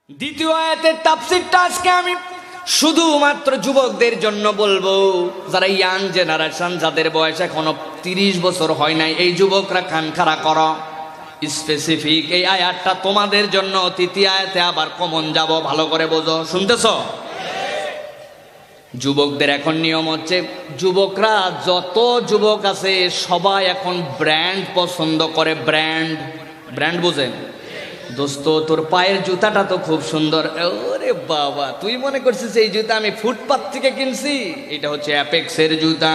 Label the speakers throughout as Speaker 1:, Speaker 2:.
Speaker 1: দ্বিতীয় আয়াতের তাফসীরটা আজকে আমি শুধুমাত্র যুবকদের জন্য বলবো, যারা ইয়াং জেনারেশন, যাদের বয়স এখনো 30 বছর হয় নাই, এই যুবকরা কান খাড়া করো। স্পেসিফিক এই আয়াতটা তোমাদের জন্য। তৃতীয় আয়াতে আবার কমন যাব, ভালো করে বোঝো। শুনতেছ? যুবকদের এখন নিয়ম হচ্ছে, যুবকরা যত যুবক আছে সবাই এখন ব্র্যান্ড পছন্দ করে। ব্র্যান্ড ব্র্যান্ড বোঝেন? দোস্ত, তোর পায়ের জুতাটা তো খুব সুন্দর। ওরে বাবা, তুই মনে করছিস এই জুতা আমি ফুটপাত থেকে কিনছি? এটা হচ্ছে অ্যাপেক্সের জুতা,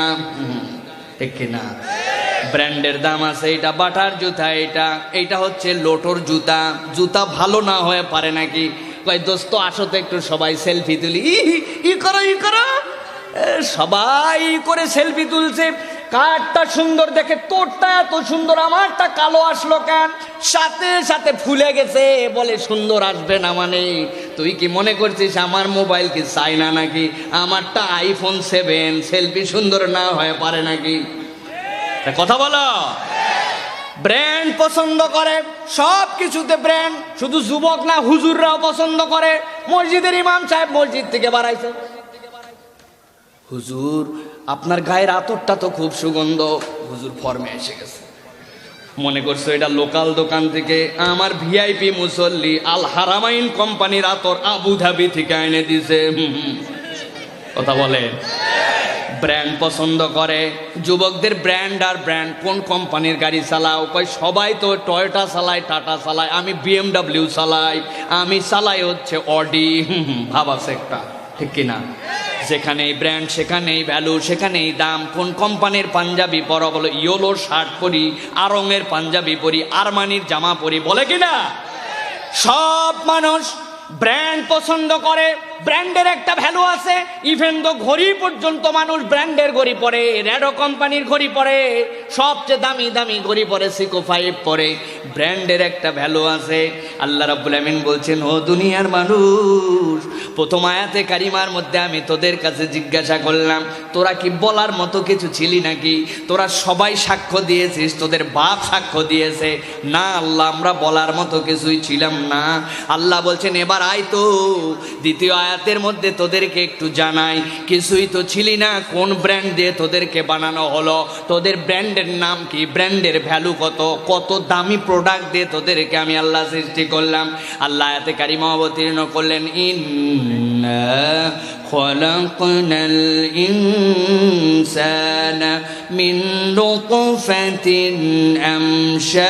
Speaker 1: ঠিক কিনা? ব্র্যান্ডের দাম আছে। এটা বাটার জুতা, এটা হচ্ছে লোটোর জুতা। জুতা ভালো না হয়ে পারে নাকি? কই দোস্ত আসো তো একটু সবাই সেলফি তুলি। ই করো সবাই করে সেলফি তুলছে। কারটা সুন্দর দেখে তোরটা এত সুন্দর, আমারটা কালো আসলো কেন? সাথে সাথে ফুলে গেছে। বলে সুন্দর আসবে না মানে? তুই কি মনে করছিস আমার মোবাইল কি চাইনা নাকি? আমারটা আইফোন 7, সেলফি সুন্দর না হয়ে পারে নাকি? কথা বলো। ব্র্যান্ড পছন্দ করে, সব কিছুতে ব্র্যান্ড। শুধু যুবক না, হুজুররাও পছন্দ করে। মসজিদের ইমাম সাহেব মসজিদ থেকে বাড়াইছে, হুজুর আপনার গায়ের আতরটা তো খুব সুগন্ধ। হুজুর ফর্মে এসে গেছে, মনে করছো এটা লোকাল দোকান থেকে। আমার ভিআইপি মুসল্লি আল হারামাইন কোম্পানির আতর আবুধাবি থেকে এনে দিছে। কথা বলে। ব্র্যান্ড পছন্দ করে যুবকদের। ব্র্যান্ড আর ব্র্যান্ড। কোন কোম্পানির গাড়ি চালাও? কয় সবাই তো টয়োটা চালায়, টাটা চালায়, আমি বিএমডব্লিউ চালাই, আমি চালাই হচ্ছে অডি। ভাব আছে একটা, ঠিক কিনা? যেখানেই ব্র্যান্ড সেখানেই ভ্যালু, সেখানেই দাম। কোন কোম্পানির পাঞ্জাবি পরো? বলো ইয়োলো শার্ট পরি, আরঙের পাঞ্জাবি পরি, আরমানির জামা পরি, বলে কিনা? সব মানুষ ব্র্যান্ড পছন্দ করে। ব্র্যান্ডের একটা ভ্যালু আছে। ইভেন তো ঘড়ি পর্যন্ত মানুষ ব্র্যান্ডের ঘড়ি পরে, রেডো কোম্পানির ঘড়ি পরে, সবচেয়ে দামি দামি ঘড়ি পরে, সিকো 5 পরে। ব্র্যান্ডের একটা ভ্যালু আছে। আল্লাহ রাব্বুল আমিন বলছেন, ও দুনিয়ার মানুষ, প্রথম আয়াতে কারিমার মধ্যে আমি তোদের কাছে জিজ্ঞাসা করলাম, তোরা কি বলার মতো কিছু ছিলি নাকি? তোরা সবাই সাক্ষ্য দিয়েছিস, তোদের বাপ সাক্ষ্য দিয়েছে। না আল্লাহ, আমরা বলার মতো কিছুই ছিলাম না। আল্লাহ বলছেন, এবার আয় তো দ্বিতীয় আয়াতের মধ্যে তোদেরকে একটু জানাই, কিছুই তো ছিলি না। কোন ব্র্যান্ড দিয়ে তোদেরকে বানানো হলো? তোদের ব্র্যান্ডের নাম কি? ব্র্যান্ডের ভ্যালু কত? কত দামি প্রোডাক্ট দিয়ে তোদেরকে আমি আল্লাহ সৃষ্টি করলাম। আল্লাহ আয়াতে কারিমা অবতীর্ণ করলেন, ইন্না খলাকনাল ইনসানা মিন নুতফাতিন আমশাজ।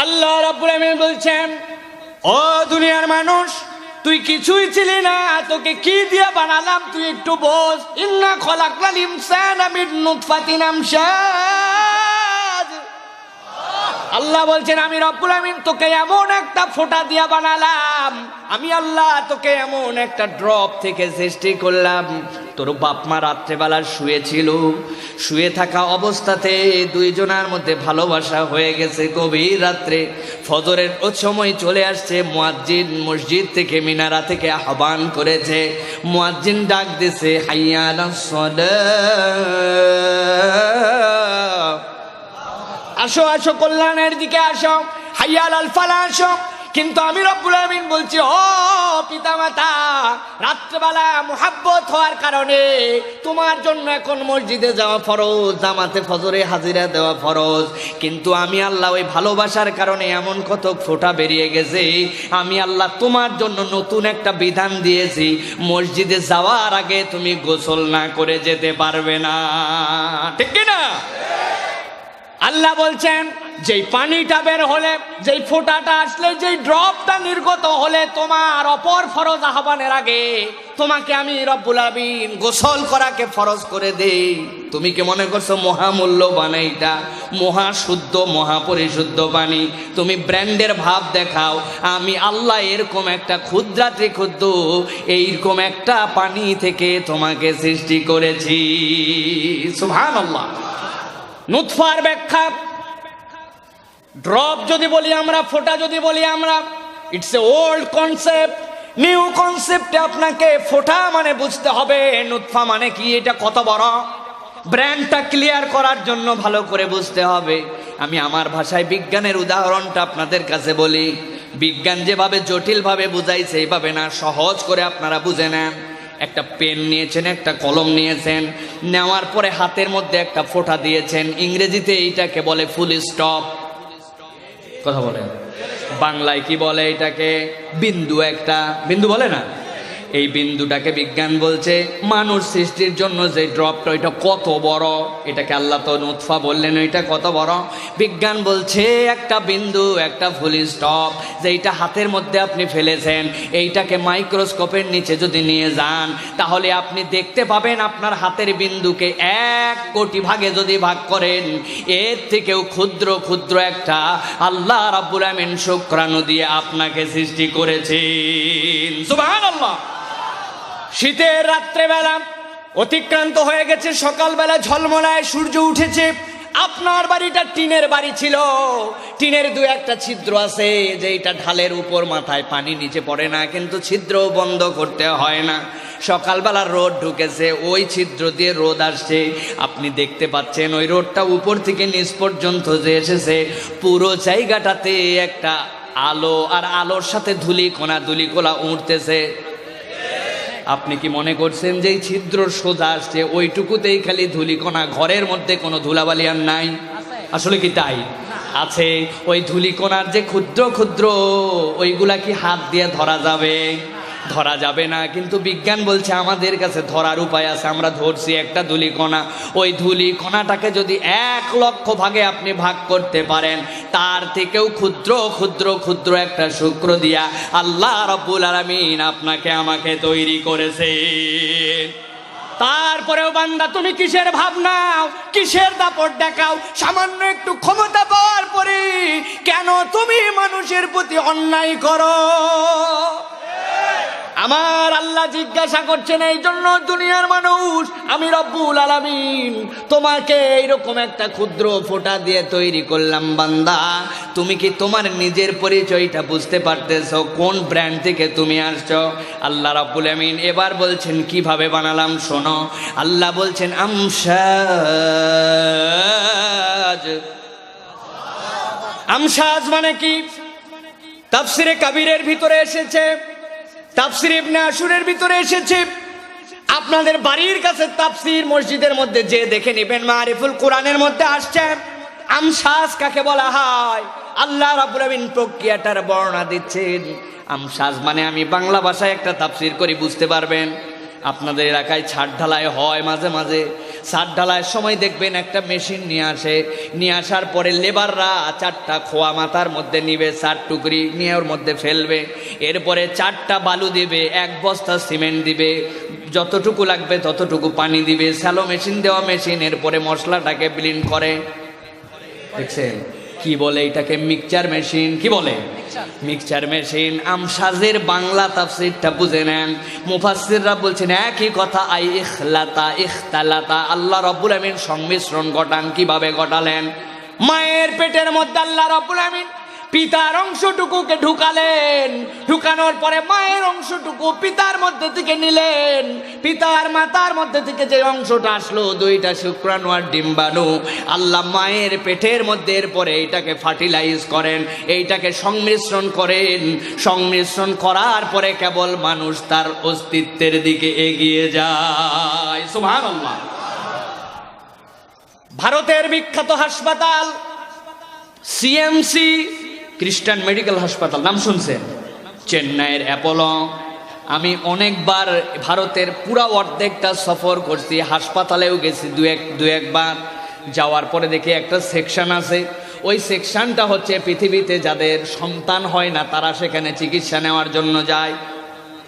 Speaker 1: আল্লাহ রাব্বুল আমিন বলছেন, ও দুনিয়ার মানুষ, তুই কিছুই ছিলি না, তোকে কি দিয়ে বানালাম তুই একটু বোঝ। ইন্না খলাকনাল ইনসানা মিন নুতফাতিন আমশাজ। আল্লাহ বলছেন, আমি রব্বুল আমিন তোকে এমন একটা ফোঁটা দিয়ে বানালাম। আমি আল্লাহ তোকে এমন একটা ড্রপ থেকে সৃষ্টি করলাম। তোর বাপ মা রাত্রেবেলা শুয়েছিল, শুয়ে থাকা অবস্থাতে দুইজনের মধ্যে ভালোবাসা হয়ে গেছে। গভীর রাত্রে ফজরের সময় চলে আসছে, মুয়াজ্জিন মসজিদ থেকে, মিনারা থেকে আহ্বান করেছে। মুয়াজ্জিন ডাক দিছে, হাইয়া আলাস সালাহ, আসো আসো কল্যাণের দিকে আসো, হাইয়া আলাল ফালাহ আসো। কিন্তু আমি রব্বুল আমিন বলছি, ও পিতামাতা, রাত্রেবেলা মুহাব্বত হওয়ার কারণে তোমার জন্য এখন মসজিদে যাওয়া ফরজ, জামাতে ফজরে হাজিরা দেওয়া ফরজ। কিন্তু আমি আল্লাহ ওই ভালোবাসার কারণে এমন কত ফোঁটা বেরিয়ে গেছে। আমি আল্লাহ তোমার জন্য নতুন একটা বিধান দিয়েছি, মসজিদে যাওয়ার আগে তুমি গোসল না করে যেতে পারবে না, ঠিক কিনা? আল্লাহ বলছেন, যেই পানিটা বের হলে, যেই ফোঁটাটা আসলে, যেই ড্রপটা নির্গত হলে, তোমার অপর ফরজ আহ্বানের আগে তোমাকে আমি রব্বুল আমিন গোসল করাকে ফরজ করে দেই। তুমি কি মনে করছো মহামূল্যবান এইটা? মহাশুদ্ধ মহাপরিশুদ্ধ পানি। তুমি ব্র্যান্ডের ভাব দেখাও, আমি আল্লাহ এরকম একটা ক্ষুদ্রাতি ক্ষুদ্র এইরকম একটা পানি থেকে তোমাকে সৃষ্টি করেছি। সুবহানাল্লাহ। নুতফার ব্যাখ্যা, ড্রপ যদি বলি আমরা, ফোঁটা যদি বলি আমরা, it's a old concept. New কনসেপ্টে আপনাকে ফোঁটা মানে বুঝতে হবে, নুতফা মানে কি, এটা কত বড়। ব্র্যান্ডটা ক্লিয়ার করার জন্য ভালো করে বুঝতে হবে। আমি আমার ভাষায় বিজ্ঞানের উদাহরণটা আপনাদের কাছে বলি। বিজ্ঞান যেভাবে জটিলভাবে বুঝাইছে এইভাবে না, সহজ করে আপনারা বুঝে নেন। একটা পেন নিয়েছেন, একটা কলম নিয়েছেন, নেওয়ার পরে হাতের মধ্যে একটা ফোঁটা দিয়েছেন। ইংরেজিতে এইটাকে বলে ফুল স্টপ। কথা বলেন, বাংলায় কি বলে এটাকে? বিন্দু। একটা বিন্দু বলে না? এই বিন্দুটাকে বিজ্ঞান বলছে মানুষ সৃষ্টির জন্য যে ড্রপটা, ওইটা কত বড়। এটাকে আল্লাহ তো নুতফা বললেন, ওইটা কত বড়। বিজ্ঞান বলছে একটা বিন্দু, একটা ফুল স্টপ, যেইটা হাতের মধ্যে আপনি ফেলেছেন, এইটাকে মাইক্রোস্কোপের নিচে যদি নিয়ে যান, তাহলে আপনি দেখতে পাবেন আপনার হাতের বিন্দুকে 1 কোটি ভাগে যদি ভাগ করেন, এর থেকেও ক্ষুদ্র ক্ষুদ্র একটা আল্লাহ রাব্বুল আমিন শুকরানু দিয়ে আপনাকে সৃষ্টি করেছেন। সুবহানাল্লাহ। শীতের রাত্রেবেলা অতিক্রান্ত হয়ে গেছে, সকালবেলা ঝলমলায় সূর্য উঠেছে। আপনার বাড়িটা টিনের বাড়ি ছিল, টিনের 2-1টা ছিদ্র আছে, যেটা ঢালের উপর মাথায় পানি নিচে পড়ে না, কিন্তু ছিদ্র বন্ধ করতে হয় না। সকালবেলা রোদ ঢুকেছে, ওই ছিদ্র দিয়ে রোদ আসছে, আপনি দেখতে পাচ্ছেন ওই রোদটা উপর থেকে নিচ পর্যন্ত যে এসেছে, পুরো জায়গাটাতে একটা আলো, আর আলোর সাথে ধুলিকণা উঠতেছে। আপনি কি মনে করছেন যে এই ছিদ্র সোজা আসছে, ওইটুকুতেই খালি ধুলিকণা, ঘরের মধ্যে কোনো ধুলাবালি আর নাই? আসলে কি তাই? আছে। ওই ধুলিকণার যে ক্ষুদ্র ক্ষুদ্র, ওইগুলা কি হাত দিয়ে ধরা যাবে? ধরা যাবে না। কিন্তু বিজ্ঞান বলছে আমাদের কাছে ধরার উপায় আছে, আমরা ধরছি একটা ধুলিকণা। ওই ধুলিকণাটাকে যদি 1 লক্ষ ভাগে আপনি ভাগ করতে পারেন, তার থেকেও ক্ষুদ্র ক্ষুদ্র ক্ষুদ্র একটা শুক্র দিয়া আল্লাহ রাব্বুল আলামিন আপনাকে আমাকে তৈরি করেছেন। তারপরেও বান্দা তুমি কিসের ভাবনাও, কিসের দাপট দেখাও? সামান্য একটু ক্ষমতা পাওয়ার পরে কেন তুমি মানুষের প্রতি অন্যায় করো? আমার আল্লাহ জিজ্ঞাসা করছেন, এই জন্য দুনিয়ার মানুষ, আমি রব্বুল আলামিন তোমাকে এইরকম একটা ক্ষুদ্র ফোঁটা দিয়ে তৈরি করলাম। বান্দা, তুমি কি তোমার নিজের পরিচয়টা বুঝতে পারতেছো? কোন ব্র্যান্ড থেকে তুমি আসছো? আল্লাহ রব্বুল আলামিন এবার বলছেন কিভাবে বানালাম, শোনো। আল্লাহ বলছেন আমসাজ। আমসাজ মানে কি? তাফসিরে কাবীরের ভিতরে এসেছে, তাফসির ইবনে আশুরের ভিতরে এসেছে। আপনাদের বাড়ির কাছে তাফসির মসজিদের মধ্যে যে দেখে নেবেন, মারিফুল কোরআনের মধ্যে আসছে আমসাজ কাকে বলা হয়। আল্লাহ রাব্বুল আমিন প্রক্রিয়াটার বর্ণনা দিচ্ছেন। আমসাজ মানে, আমি বাংলা ভাষায় একটা তাফসির করি, বুঝতে পারবেন। আপনাদের এলাকায় ছাদ ঢালাই হয় মাঝে মাঝে। ছাদ ঢালাইয়ের সময় দেখবেন একটা মেশিন নিয়ে আসার পরে লেবাররা 4টা খোয়া মাথার মধ্যে নিবে, 4 টুকরি নিয়ে ওর মধ্যে ফেলবে। এরপরে 4টা বালু দিবে, 1 বস্তা সিমেন্ট দিবে, যতটুকু লাগবে ততটুকু পানি দিবে। স্যালো মেশিন দেওয়া মেশিন, এরপরে মশলাটাকে ব্লেন্ড করে। দেখছেন কি বলে এটাকে? Mixture machine. কি বলে? Mixture machine. আমসাজের বাংলা তাফসীরটা বুঝে নেন। মুফাসসিররা বলছেন একই কথা, আই ইখলাতা ইখতালাতা। আল্লাহ রাব্বুল আমিন সংমিশ্রণ ঘটান। কিভাবে ঘটালেন? মায়ের পেটের মধ্যে আল্লাহ রাব্বুল আমিন পিতার অংশটুকুকে ঢুকালেন, ঢুকানোর পরে মায়ের অংশটুকু পিতার মধ্যে থেকে নিলেন। পিতার মাতার মধ্যে থেকে যে অংশটা আসলো, 2টা শুক্রাণু আর ডিম্বাণু, আল্লাহ মায়ের পেটের মধ্যে এরপরে এইটাকে ফার্টিলাইজ করেন, এইটাকে সংমিশ্রণ করেন। সংমিশ্রণ করার পরে কেবল মানুষ তার অস্তিত্বের দিকে এগিয়ে যায়। সুবহানাল্লাহ। ভারতের বিখ্যাত হাসপাতাল সিএমসি, খ্রিস্টান মেডিকেল হাসপাতাল, নাম শুনছেন? চেন্নাইয়ের অ্যাপোলো। আমি অনেকবার ভারতের পুরা অর্ধেকটা সফর করছি, হাসপাতালেও গেছি দু একবার। যাওয়ার পরে দেখি একটা সেকশন আছে, ওই সেকশনটা হচ্ছে পৃথিবীতে যাদের সন্তান হয় না তারা সেখানে চিকিৎসা নেওয়ার জন্য যায়।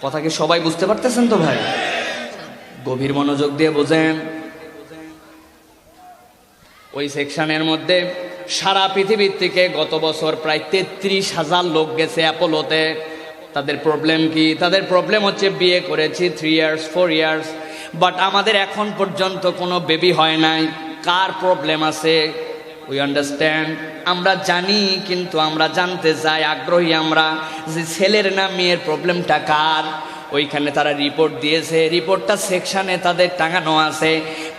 Speaker 1: কথা কি সবাই বুঝতে পারতেছেন তো ভাই? গভীর মনোযোগ দিয়ে বোঝেন। ওই সেকশনের মধ্যে সারা পৃথিবীর থেকে গত বছর প্রায় 33,000 লোক গেছে অ্যাপোলোতে। তাদের প্রবলেম কি? তাদের প্রবলেম হচ্ছে বিয়ে করেছি 3 ইয়ার্স 4 ইয়ার্স, বাট আমাদের এখন পর্যন্ত কোনো বেবি হয় নাই। কার প্রবলেম আছে? উই আন্ডারস্ট্যান্ড, আমরা জানি, কিন্তু আমরা জানতে চাই, আগ্রহী আমরা, যে ছেলের না মেয়ের প্রবলেমটা কার। ওইখানে তারা রিপোর্ট দিয়েছে, রিপোর্টটা সেকশনে তাদের টাঙানো আছে।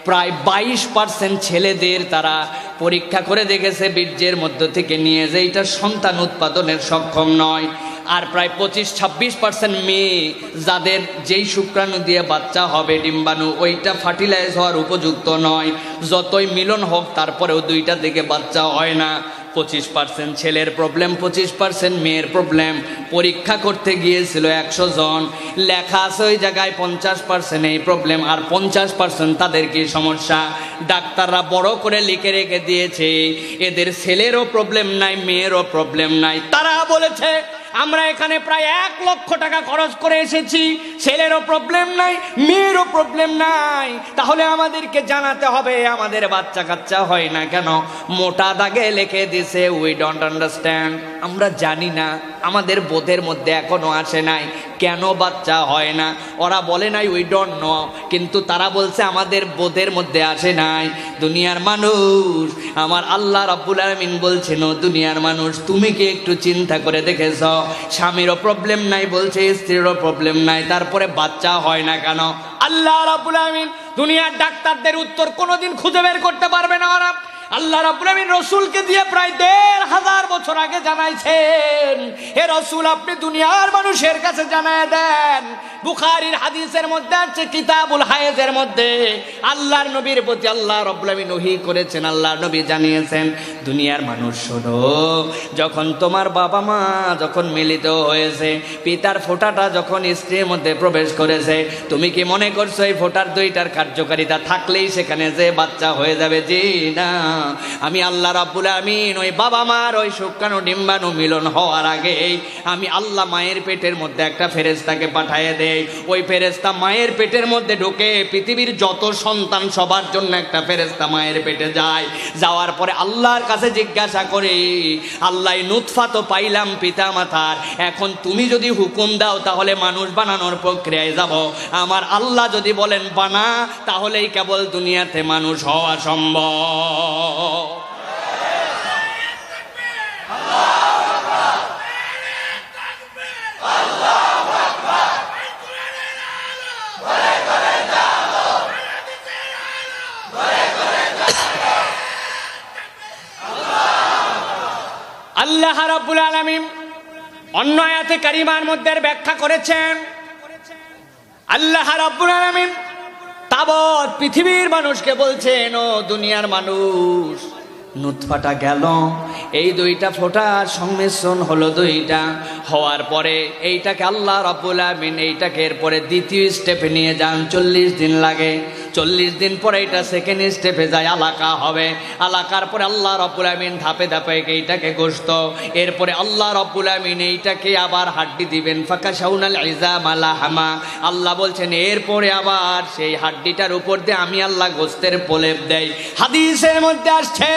Speaker 1: প্রায় 22% ছেলেদের তারা পরীক্ষা করে দেখেছে বীর্যের মধ্য থেকে নিয়ে যে এটা সন্তান উৎপাদনের সক্ষম নয়। আর প্রায় 25-26% মেয়ে যাদের যেই শুক্রাণু দিয়ে বাচ্চা হবে ডিম্বাণু ওইটা ফার্টিলাইজ হওয়ার উপযুক্ত নয়। যতই মিলন হোক তারপরেও দুইটা দিকে বাচ্চা হয় না। 25% ছেলের প্রবলেম, 25% মেয়ের প্রবলেম। পরীক্ষা করতে গিয়েছিল 100 জন, লেখা আছে ওই জায়গায় 50% এই প্রবলেম আর 50% তাদের কি সমস্যা। ডাক্তাররা বড় করে লিখে রেখে দিয়েছে এদের ছেলেরও প্রবলেম নাই, মেয়েরও প্রবলেম নাই। তারা বলেছে আমরা এখানে প্রায় 1 লক্ষ টাকা খরচ করে এসেছি, ছেলেরও প্রবলেম নাই, মেয়েরও প্রবলেম নাই। তাহলে আমাদেরকে জানাতে হবে আমাদের বাচ্চা কাচ্চা হয় না কেন। মোটা দাগে লিখে দিছে উই ডোন্ট আন্ডারস্ট্যান্ড, আমরা জানি না, আমাদের বোধের মধ্যে এখনো আসে নাই কেন বাচ্চা হয় না। ওরা বলে নাই উই ডোন্ট নো, কিন্তু তারা বলছে আমাদের বোধের মধ্যে আসে নাই। দুনিয়ার মানুষ, আমার আল্লাহ রাব্বুল আলামিন বলছেন ও দুনিয়ার মানুষ তুমি কি একটু চিন্তা করে দেখেছ স্বামীরও প্রবলেম নাই বলছে, স্ত্রীরও প্রবলেম নাই, তারপরে বাচ্চা হয় না কেন? আল্লাহ রাব্বুল আলামিন দুনিয়ার ডাক্তারদের উত্তর কোনোদিন খুঁজে বের করতে পারবে না। ওরা আল্লাহ রাব্বুল আলামিন রাসূলকে দিয়ে প্রায় ১৫০০ বছর আগে জানাইছেন, হে রাসূল আপনি দুনিয়ার মানুষের কাছে জানায় দেন। বুখারীর হাদিসের মধ্যে আছে কিতাবুল হায়েজের মধ্যে আল্লাহর নবীর প্রতি আল্লাহ রাব্বুল আলামিন ওহী করেছেন। আল্লাহর নবী জানিয়েছেন দুনিয়ার মানুষ শোনো, যখন তোমার বাবা মা যখন মিলিত হয়েছে, পিতার ফোঁটাটা যখন স্ত্রীর মধ্যে প্রবেশ করেছে, তুমি কি মনে করছো এই ফোঁটার দুইটার কার্যকারিতা থাকলেই সেখানে যে বাচ্চা হয়ে যাবে? জি না, আমি আল্লাহ রাব্বুল আমিন ওই বাবা মার ওই শুক্রাণু ডিম্বাণু মিলন হওয়ার আগেই আমি আল্লাহ মায়ের পেটের মধ্যে একটা ফেরেশতাকে পাঠিয়ে দেই। ওই ফেরেশতা মায়ের পেটের মধ্যে ঢুকে পৃথিবীর যত সন্তান সবার জন্য একটা ফেরেশতা মায়ের পেটে যায়। যাওয়ার পরে আল্লাহর কাছে জিজ্ঞাসা করে আল্লাহ নুতফা তো পাইলাম পিতা মাতার, এখন তুমি যদি হুকুম দাও তাহলে মানুষ বানানোর প্রক্রিয়ায় যাব। আমার আল্লাহ যদি বলেন বানা, তাহলেই কেবল দুনিয়াতে মানুষ হওয়া সম্ভব। আল্লাহ রাব্বুল আলামিন অন্য আয়াতে কারিমার মধ্যে ব্যাখ্যা করেছেন, আল্লাহ রাব্বুল আলামিন তাবৎ পৃথিবীর মানুষকে বলছেন ও দুনিয়ার মানুষ, নুতফাটা গেল, এই দুইটা ফোঁটার সংমিশ্রণ হলো দুইটা, হওয়ার পরে এইটাকে আল্লাহ রাব্বুল আমিন এইটাকে এরপরে দ্বিতীয় স্টেপে নিয়ে যান, 40 দিন লাগে। 40 দিন পরে এটা সেকেন্ড স্টেপে যায়, আলাকা হবে। আলাকার পরে আল্লাহ রাব্বুল আমিন ধাপে ধাপে এইটাকে গোশত, এরপরে আল্লাহ রাব্বুল আমিন এইটাকে আবার হাড্ডি দিবেন, ফাকাশাউনাল ইজামা লাহমা। আল্লাহ বলছেন এরপরে আবার সেই হাড্ডিটার উপর দিয়ে আমি আল্লাহ গোশতের প্রলেপ দেই। হাদিসের মধ্যে আসছে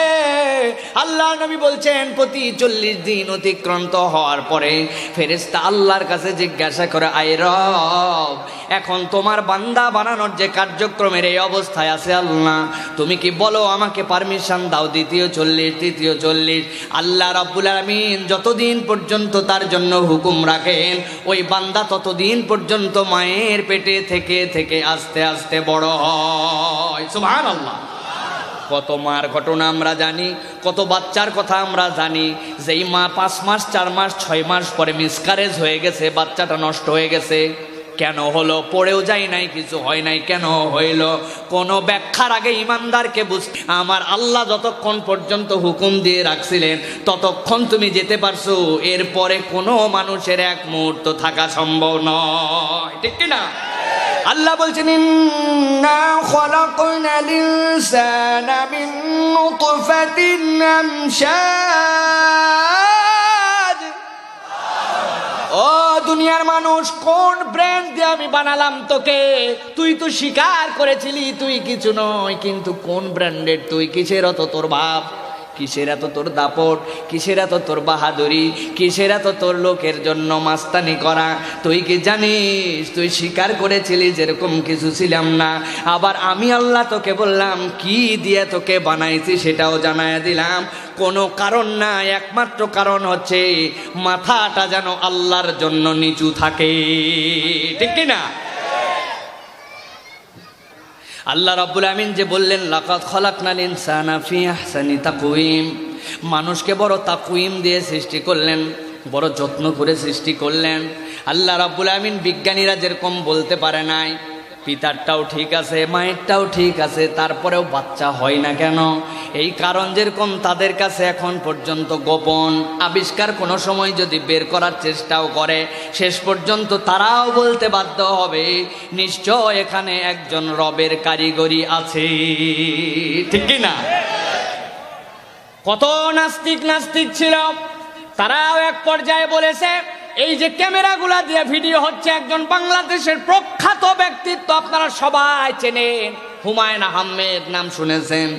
Speaker 1: আল্লাহ নবী বলছেন প্রতি 40 দিন অতিক্রান্ত হওয়ার পরে ফেরেশতা আল্লাহর কাছে জিজ্ঞাসা করে, আয় রব, এখন তোমার বান্দা বানানোর যে কার্যক্রমের এই অবস্থায় আছে আল্লাহ, তুমি কি বলো আমাকে পারমিশন দাও দ্বিতীয় 40, তৃতীয় 40। আল্লাহ রাব্বুল আলামিন যতদিন পর্যন্ত তার জন্য হুকুম রাখেন ওই বান্দা ততদিন পর্যন্ত মায়ের পেটে থেকে থেকে আস্তে আস্তে বড় হয়। সুবহানাল্লাহ। কত মার ঘটনা আমরা জানি, কত বাচ্চার কথা আমরা জানি, যেই মা 5 মাস 4 মাস 6 মাস পরে মিসক্যারেজ হয়ে গেছে, বাচ্চাটা নষ্ট হয়ে গেছে। কেন হলো? পড়েও যায় নাই, কিছু হয় নাই, কেন হইল? কোনো ব্যাখ্যার আগে ইমানদারকে বুঝতে, আমার আল্লাহ যতক্ষণ পর্যন্ত হুকুম দিয়ে রাখছিলেন ততক্ষণ তুমি যেতে পারছো, এরপরে কোনো মানুষের এক মুহূর্ত থাকা সম্ভব নয়, ঠিক কিনা? আল্লাহ বলছেন ইন্না খালাকনাল ইনসানা মিন নুতফাতিন আমশাজ। ও দুনিয়ার মানুষ, কোন ব্র্যান্ড দিয়ে আমি বানালাম তোকে? তুই তো স্বীকার করেছিলি তুই কিছু নয়, কিন্তু কোন ব্র্যান্ডের তুই? কিসের অত তোর ভাব? কিসের এত তোর দাপট? কিসের এত তোর বাহাদুরি? কিসের এত তোর লোকের জন্য মাস্তানি করা? তুই কি জানিস তুই স্বীকার করেছিলি যেরকম কিছু ছিলাম না। আবার আমি আল্লাহ তোকে বললাম কি দিয়ে তোকে বানাইছি সেটাও জানায় দিলাম। কোনো কারণ না, একমাত্র কারণ হচ্ছে মাথাটা যেন আল্লাহর জন্য নিচু থাকে, ঠিক কিনা? আল্লাহ রাব্বুল আমিন যে বললেন লাকাদ খালাকনাল ইনসানা ফি আহসানি তাকওয়িম, মানুষকে বড় তাকওয়িম দিয়ে সৃষ্টি করলেন, বড় যত্ন করে সৃষ্টি করলেন। আল্লাহ রাব্বুল আমিন বিজ্ঞানীরা যেরকম বলতে পারে নাই পিতারটাও ঠিক আছে মায়েরটাও ঠিক আছে, তারপরেও বাচ্চা হয় না কেন? এই কারণ যেরকম তাদের কাছে এখন পর্যন্ত গোপন, আবিষ্কার কোনো সময় যদি বের করার চেষ্টাও করে শেষ পর্যন্ত তারাও বলতে বাধ্য হবে নিশ্চয় এখানে একজন রবের কারিগরি আছে, ঠিক কি না? কত নাস্তিক ছিল, তারাও এক পর্যায়ে বলেছে এই যে ক্যামেরাগুলা দিয়ে ভিডিও হচ্ছে, একজন বাংলাদেশের প্রখ্যাত ব্যক্তিত্ব আপনারা সবাই চেনেন, হুমায়ুন আহমেদ নাম শুনেছেন,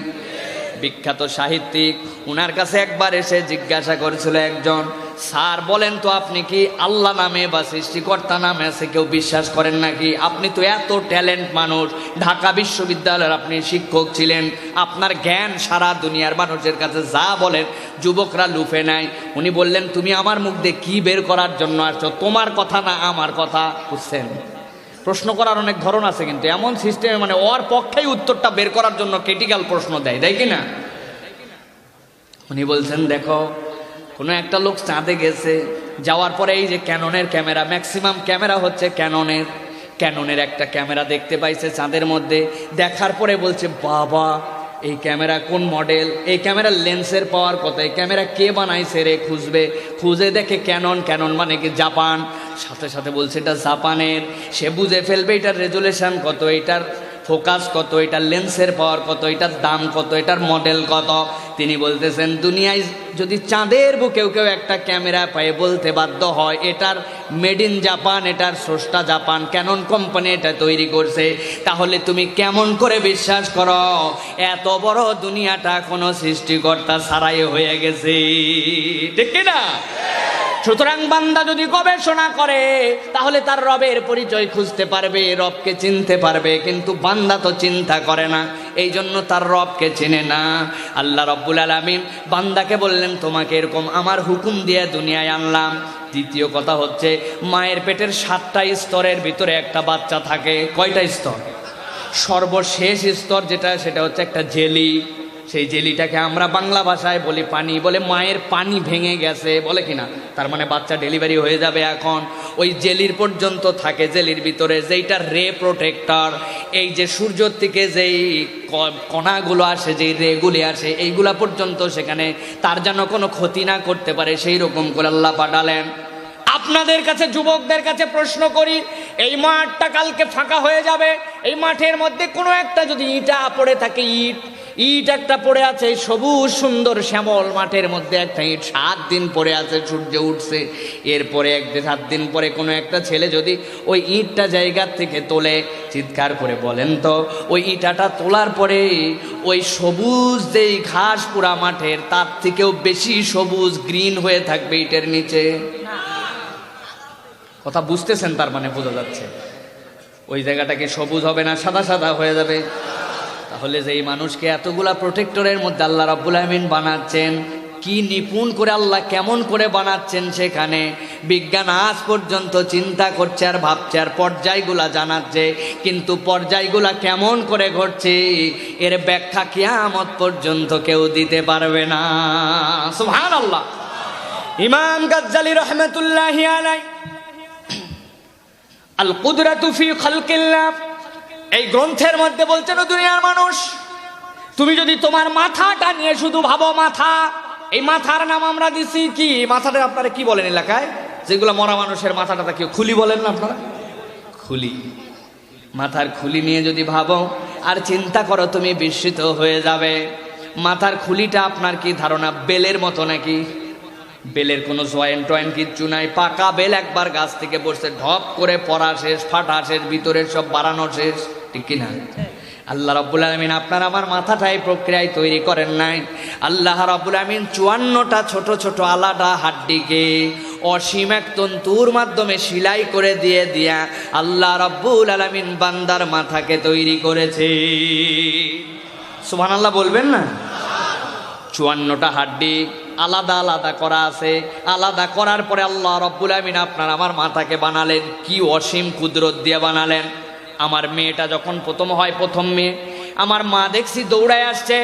Speaker 1: বিখ্যাত সাহিত্যিক। উনার কাছে একবার এসে জিজ্ঞাসা করেছিল একজন, স্যার বলেন তো আপনি কি আল্লাহ নামে বা সৃষ্টিকর্তা নামে আছে কেউ বিশ্বাস করেন নাকি? আপনি তো এত ট্যালেন্ট মানুষ, ঢাকা বিশ্ববিদ্যালয়ের আপনি শিক্ষক ছিলেন, আপনার জ্ঞান সারা দুনিয়ার মানুষের কাছে যা বলেন যুবকরা লুফে নেয়। উনি বললেন তুমি আমার মুখ দিয়ে কি বের করার জন্য আসছো, তোমার কথা না আমার কথা? বুঝছেন, প্রশ্ন করার অনেক ধরন আছে, কিন্তু এমন সিস্টেমে মানে ওর পক্ষেই উত্তরটা বের করার জন্য ক্রিটিক্যাল প্রশ্ন দেয় কি না? উনি বলছেন দেখো কোনো একটা লোক চাঁদে গেছে, যাওয়ার পরে এই যে ক্যাননের ক্যামেরা, ম্যাক্সিমাম ক্যামেরা হচ্ছে ক্যাননের একটা ক্যামেরা দেখতে পাইছে চাঁদের মধ্যে, দেখার পরে বলছে বাবা এই ক্যামেরা কোন মডেল, এই ক্যামেরার লেন্সের পাওয়ার কত, এই ক্যামেরা কে বানাইছে রে, খুঁজে দেখে ক্যানন মানে কি জাপান, সাথে সাথে বলছে এটা জাপানের। সে বুঝে ফেলবে এটার রেজুলেশন কত, এটার ফোকাস কত, এটার লেন্সের পাওয়ার কত, এটার দাম কত, এটার মডেল কত। তিনি বলতেছেন দুনিয়ায় যদি চাঁদের বুকেও কেউ একটা ক্যামেরা পায়ে বলতে বাধ্য হয় এটার মেড ইন জাপান, এটার স্রষ্টা জাপান, ক্যানন কোম্পানি এটা তৈরি করছে, তাহলে তুমি কেমন করে বিশ্বাস করো এত বড় দুনিয়াটা কোনো সৃষ্টিকর্তা ছাড়াই হয়ে গেছে, ঠিক না? সুতরাং বান্দা যদি গবেষণা করে তাহলে তার রবের পরিচয় খুঁজতে পারবে, রবকে চিনতে পারবে, কিন্তু বান্দা তো চিন্তা করে না, এই জন্য তার রবকে চিনে না। আল্লাহ রব্বুল আলামিন বান্দাকে বললেন তোমাকে এরকম আমার হুকুম দিয়ে দুনিয়ায় আনলাম। দ্বিতীয় কথা হচ্ছে মায়ের পেটের 7টা স্তরের ভিতরে একটা বাচ্চা থাকে। কয়টা স্তর? সর্বশেষ স্তর যেটা সেটা হচ্ছে একটা জেলি, সেই জেলিটাকে আমরা বাংলা ভাষায় বলি পানি, বলে মায়ের পানি ভেঙে গেছে বলে কিনা, তার মানে বাচ্চা ডেলিভারি হয়ে যাবে এখন। ওই জেলির পর্যন্ত থাকে, জেলির ভিতরে যেইটা রে প্রোটেক্টর, এই যে সূর্যর থেকে যেই কণাগুলো আসে, যেই রেগুলি আসে, এইগুলা পর্যন্ত সেখানে তার যেন কোনো ক্ষতি না করতে পারে সেই রকম করে আল্লাহ পাঠালেন। আপনাদের কাছে যুবকদের কাছে প্রশ্ন করি, এই মাঠটা কালকে ফাঁকা হয়ে যাবে, এই মাঠের মধ্যে কোনো একটা যদি ইটা পড়ে থাকে, ইট একটা পড়ে আছে, সবুজ সুন্দর শ্যামল মাঠের মধ্যে একটা ইট 7 দিন পড়ে আছে, সূর্য উঠছে, এরপরে 7 দিন পরে কোনো একটা ছেলে যদি ওই ইটটা জায়গার থেকে তোলে, চিৎকার করে বলেন তো ওই ইটাটা তোলার পরে ওই সবুজ যেই ঘাস পুরা মাঠের তার থেকেও বেশি সবুজ গ্রিন হয়ে থাকবে ইটের নিচে? কথা বুঝতেছেন? তার মানে বোঝা যাচ্ছে ওই জায়গাটাকে সবুজ হবে না, সাদা সাদা হয়ে যাবে। তাহলে যে এই মানুষকে এতগুলা প্রোটেক্টরের মধ্যে আল্লাহ রাব্বুল আমিন বানাচ্ছেন, কি নিপুণ করে আল্লাহ কেমন করে বানাচ্ছেন সেখানে বিজ্ঞান আজ পর্যন্ত চিন্তা করছে আর ভাবছে আর পর্যায়গুলা জানাচ্ছে, কিন্তু পর্যায়গুলা কেমন করে ঘটছে এর ব্যাখ্যা কিয়ামত পর্যন্ত কেউ দিতে পারবে না। সুবহানাল্লাহ। ইমাম গাজ্জালী রাহমাতুল্লাহি আলাইহি আল কুদরাতু ফি খালকিল্লাহ এই গ্রন্থের মধ্যে বলছেন দুনিয়ার মানুষ তুমি যদি তোমার মাথাটা নিয়ে শুধু ভাবো, মাথা, এই মাথার নাম আমরা দিছি কি, মাথাটা আপনারা কি বলেন এলাকায়, যেগুলো মরা মানুষের মাথাটা কি খুলি বলেন না আপনারা? খুলি। মাথার খুলি নিয়ে যদি ভাবো আর চিন্তা করো তুমি বিস্মিত হয়ে যাবে। মাথার খুলিটা আপনার কি ধারণা বেলের মতো নাকি? বেলের কোনো জয়েন্ট টয়েন্ট কিচ্ছু নাই, পাকা বেল একবার গাছ থেকে পড়ছে, ঢপ করে পড়া শেষ, ফাটা শেষ, ভিতরের সব বাড়ানো শেষ, ঠিক কিনা? আল্লাহ রাব্বুল আলামিন আপনার আমার মাথাটা এই প্রক্রিয়ায় তৈরি করেন নাই। আল্লাহ রাব্বুল আলামিন 54টা ছোট ছোট আলাদা হাড্ডিকে অসীম এক তন্তুর মাধ্যমে সেলাই করে দিয়া আল্লাহ রাব্বুল আলামিন বান্দার মাথাকে তৈরি করেছে। সুবহানাল্লাহ বলবেন না? 54টা হাড্ডি আলাদা আলাদা করা আছে, আলাদা করার পরে আল্লাহ রাব্বুল আমিন আপনার আমার মাথাকে বানালেন, কি অসীম কুদরত দিয়ে বানালেন। আমার মেয়েটা যখন প্রথম হয়, প্রথম মেয়ে, আমার মা দেখছি দৌড়ায় আসছে,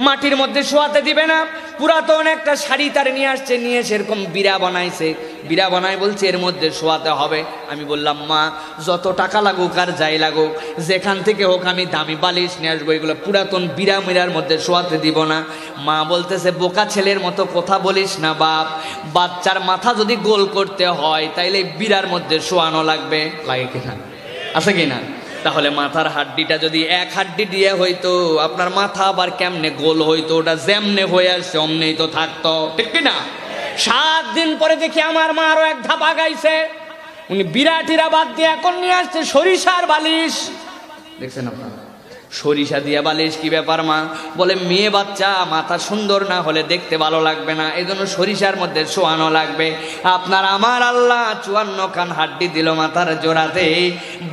Speaker 1: মাটির মধ্যে শোয়াতে দিবে না, পুরাতন একটা শাড়ি তার নিয়ে আসছে, নিয়ে সেরকম বিড়া বানাইছে, বিড়া বানায় বলছে এর মধ্যে শোয়াতে হবে। আমি বললাম মা যত টাকা লাগুক আর যাই লাগুক, যেখান থেকে হোক আমি দামি বালিশ নিয়ে আসবো, এগুলো পুরাতন বিড়া মিরার মধ্যে শোয়াতে দিব না। মা বলতেছে বোকা ছেলের মতো কথা বলিস না বাপ, বাচ্চার মাথা যদি গোল করতে হয় তাইলে বিড়ার মধ্যে শোয়ানো লাগবে, লাগে কিনা, আছে কিনা? তাহলে মাথার হাড্ডিটা যদি এক হাড্ডি দিয়ে হইতো, আপনার মাথা আবার কেমনে গোল হইতো? ওটা যেমনে হয়ে আসছে অমনেই তো থাকতো, ঠিক কিনা? 7 দিন পরে দেখি আমার মা আরো এক ধাপ আগাইছে, উনি বিরাটিরা বাদ দিয়ে এখন নিয়ে আসছে সরিষার বালিশ। দেখছেন আপনারা, সরিষা দিয়া বালিশ, কি ব্যাপার মা? বলে মেয়ে বাচ্চা মাথা সুন্দর না হলে দেখতে ভালো লাগবে না, এই জন্য সরিষার মধ্যে শোয়ানো লাগবে। আপনার আমার আল্লাহ 54 খান হাড্ডি দিল মাথার জোড়াতে,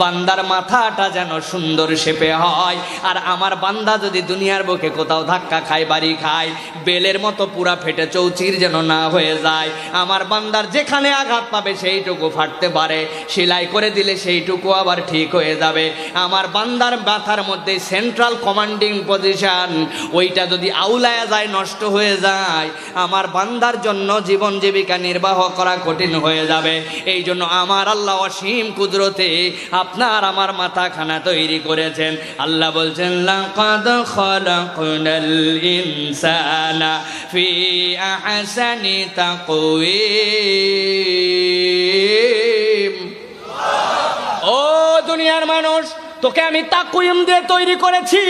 Speaker 1: বান্দার মাথাটা যেন সুন্দর শেপে হয়। আর আমার বান্দা যদি দুনিয়ার বুকে কোথাও ধাক্কা খায়, বাড়ি খায়, বেলের মতো পুরা ফেটে চৌচির যেন না হয়ে যায়। আমার বান্দার যেখানে আঘাত পাবে সেইটুকু ফাটতে পারে, সেলাই করে দিলে সেইটুকু আবার ঠিক হয়ে যাবে। আমার বান্দার মাথার মধ্যে সেন্ট্রাল কমান্ডিং পজিশন, ওইটা যদি আউলায়া যায়, নষ্ট হয়ে যায়, আমার বান্দার জন্য জীবন জীবিকা নির্বাহ করা কঠিন হয়ে যাবে। এই জন্য আমার আল্লাহ অসীম কুদরতে আপনার আমার মাথাখানা তৈরি করেছেন। আল্লাহ বলছেন লাকাদ খালাকনাল ইনসানা ফি আহসানি তাকওয়িম। ও দুনিয়ার মানুষ, তোকে আমি তাকুইম দিয়ে তৈরি করেছি,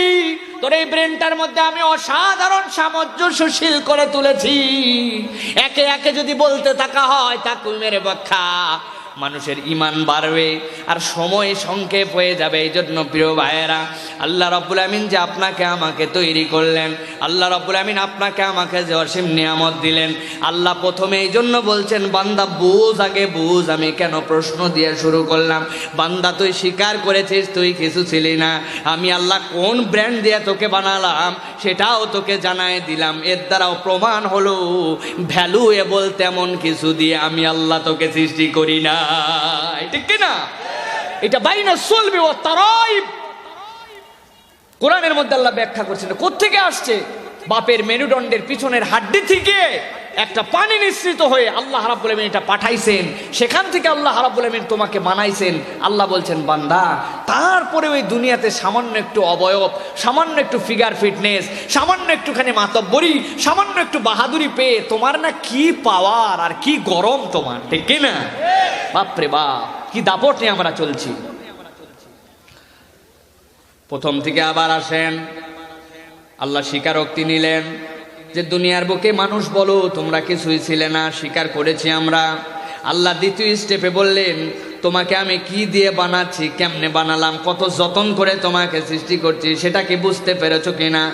Speaker 1: তোর এই ব্রেনটার মধ্যে আমি অসাধারণ সামঞ্জস্যশীল করে তুলেছি। একে একে যদি বলতে থাকা হয় তাকুইমের ব্যাখ্যা, মানুষের ঈমান বাড়বে আর সময় সংক্ষেপ হয়ে যাবে। এই জন্য প্রিয় ভাইয়েরা, আল্লাহ রাব্বুল আমিন যে আপনাকে আমাকে তৈরি করলেন, আল্লাহ রাব্বুল আমিন আপনাকে আমাকে যে অসীম নিয়ামত দিলেন, আল্লাহ প্রথমে এই জন্য বলছেন বান্দা বুঝ, আগে বুঝ। আমি কেন প্রশ্ন দিয়ে শুরু করলাম? বান্দা তুই স্বীকার করেছিস তুই কিছু ছিলি না, আমি আল্লাহ কোন ব্র্যান্ড দিয়ে তোকে বানালাম সেটাও তোকে জানায় দিলাম। এর দ্বারাও প্রমাণ হলো ভ্যালুয়েবল তেমন কিছু দিয়ে আমি আল্লাহ তোকে সৃষ্টি করি না, ঠিক কিনা? এটা বাইনা সুলবি ওয়া তারাইব, কোরআনের মধ্যে আল্লাহ ব্যাখ্যা করছেন। কোত্থেকে আসছে? বাপের মেরুদণ্ডের পিছনের হাড্ডি থেকে একটা পানি নিঃসৃত হয়ে আল্লাহ রাব্বুল আমিন এটা পাঠাইছেন, সেখান থেকে আল্লাহ রাব্বুল আমিন তোমাকে বানাইছেন। আল্লাহ বলছেন বান্দা, তারপরে ওই দুনিয়াতে সামান্য একটু অবয়ব, সামান্য একটু ফিগার ফিটনেস, সামান্য একটুখানি মাতব্বরি, সামান্য একটু বাহাদুরি পেয়ে তোমার না কি পাওয়ার আর কি গরম তোমার, ঠিক কিনা? বাপরে বাপ, কি দাপট নিয়ে আমরা চলছি। প্রথম থেকে আবার আসেন, আল্লাহ স্বীকারোক্তি নিলেন যে দুনিয়ার বুকে মানুষ বলো তোমরা কিছুই ছিলে না, স্বীকার করেছি আমরা। আল্লাহ দ্বিতীয় স্টেপে বললেন তোমাকে আমি কি দিয়ে বানাচ্ছি, কেমনে বানালাম, কত যতন করে তোমাকে সৃষ্টি করছি, সেটা কি বুঝতে পেরেছো কিনা?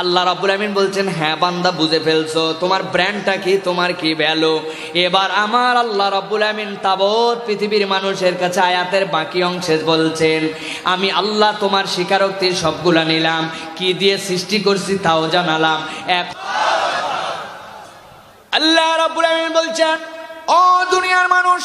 Speaker 1: আল্লাহ রাব্বুল আমিন বলছেন হ্যাঁ বান্দা বুঝে ফেলছো, তোমার ব্র্যান্ডটা কি, তোমার কি ভ্যালু। এবার আমার আল্লাহ রাব্বুল আমিন তাবৎ পৃথিবীর মানুষের কাছে আয়াতের বাকি অংশে বলছেন আমি আল্লাহ তোমার স্বীকারোক্তি সবগুলা নিলাম, কি দিয়ে সৃষ্টি করছি তাও জানালাম। আল্লাহ রাব্বুল আমিন বলছেন ও দুনিয়ার মানুষ,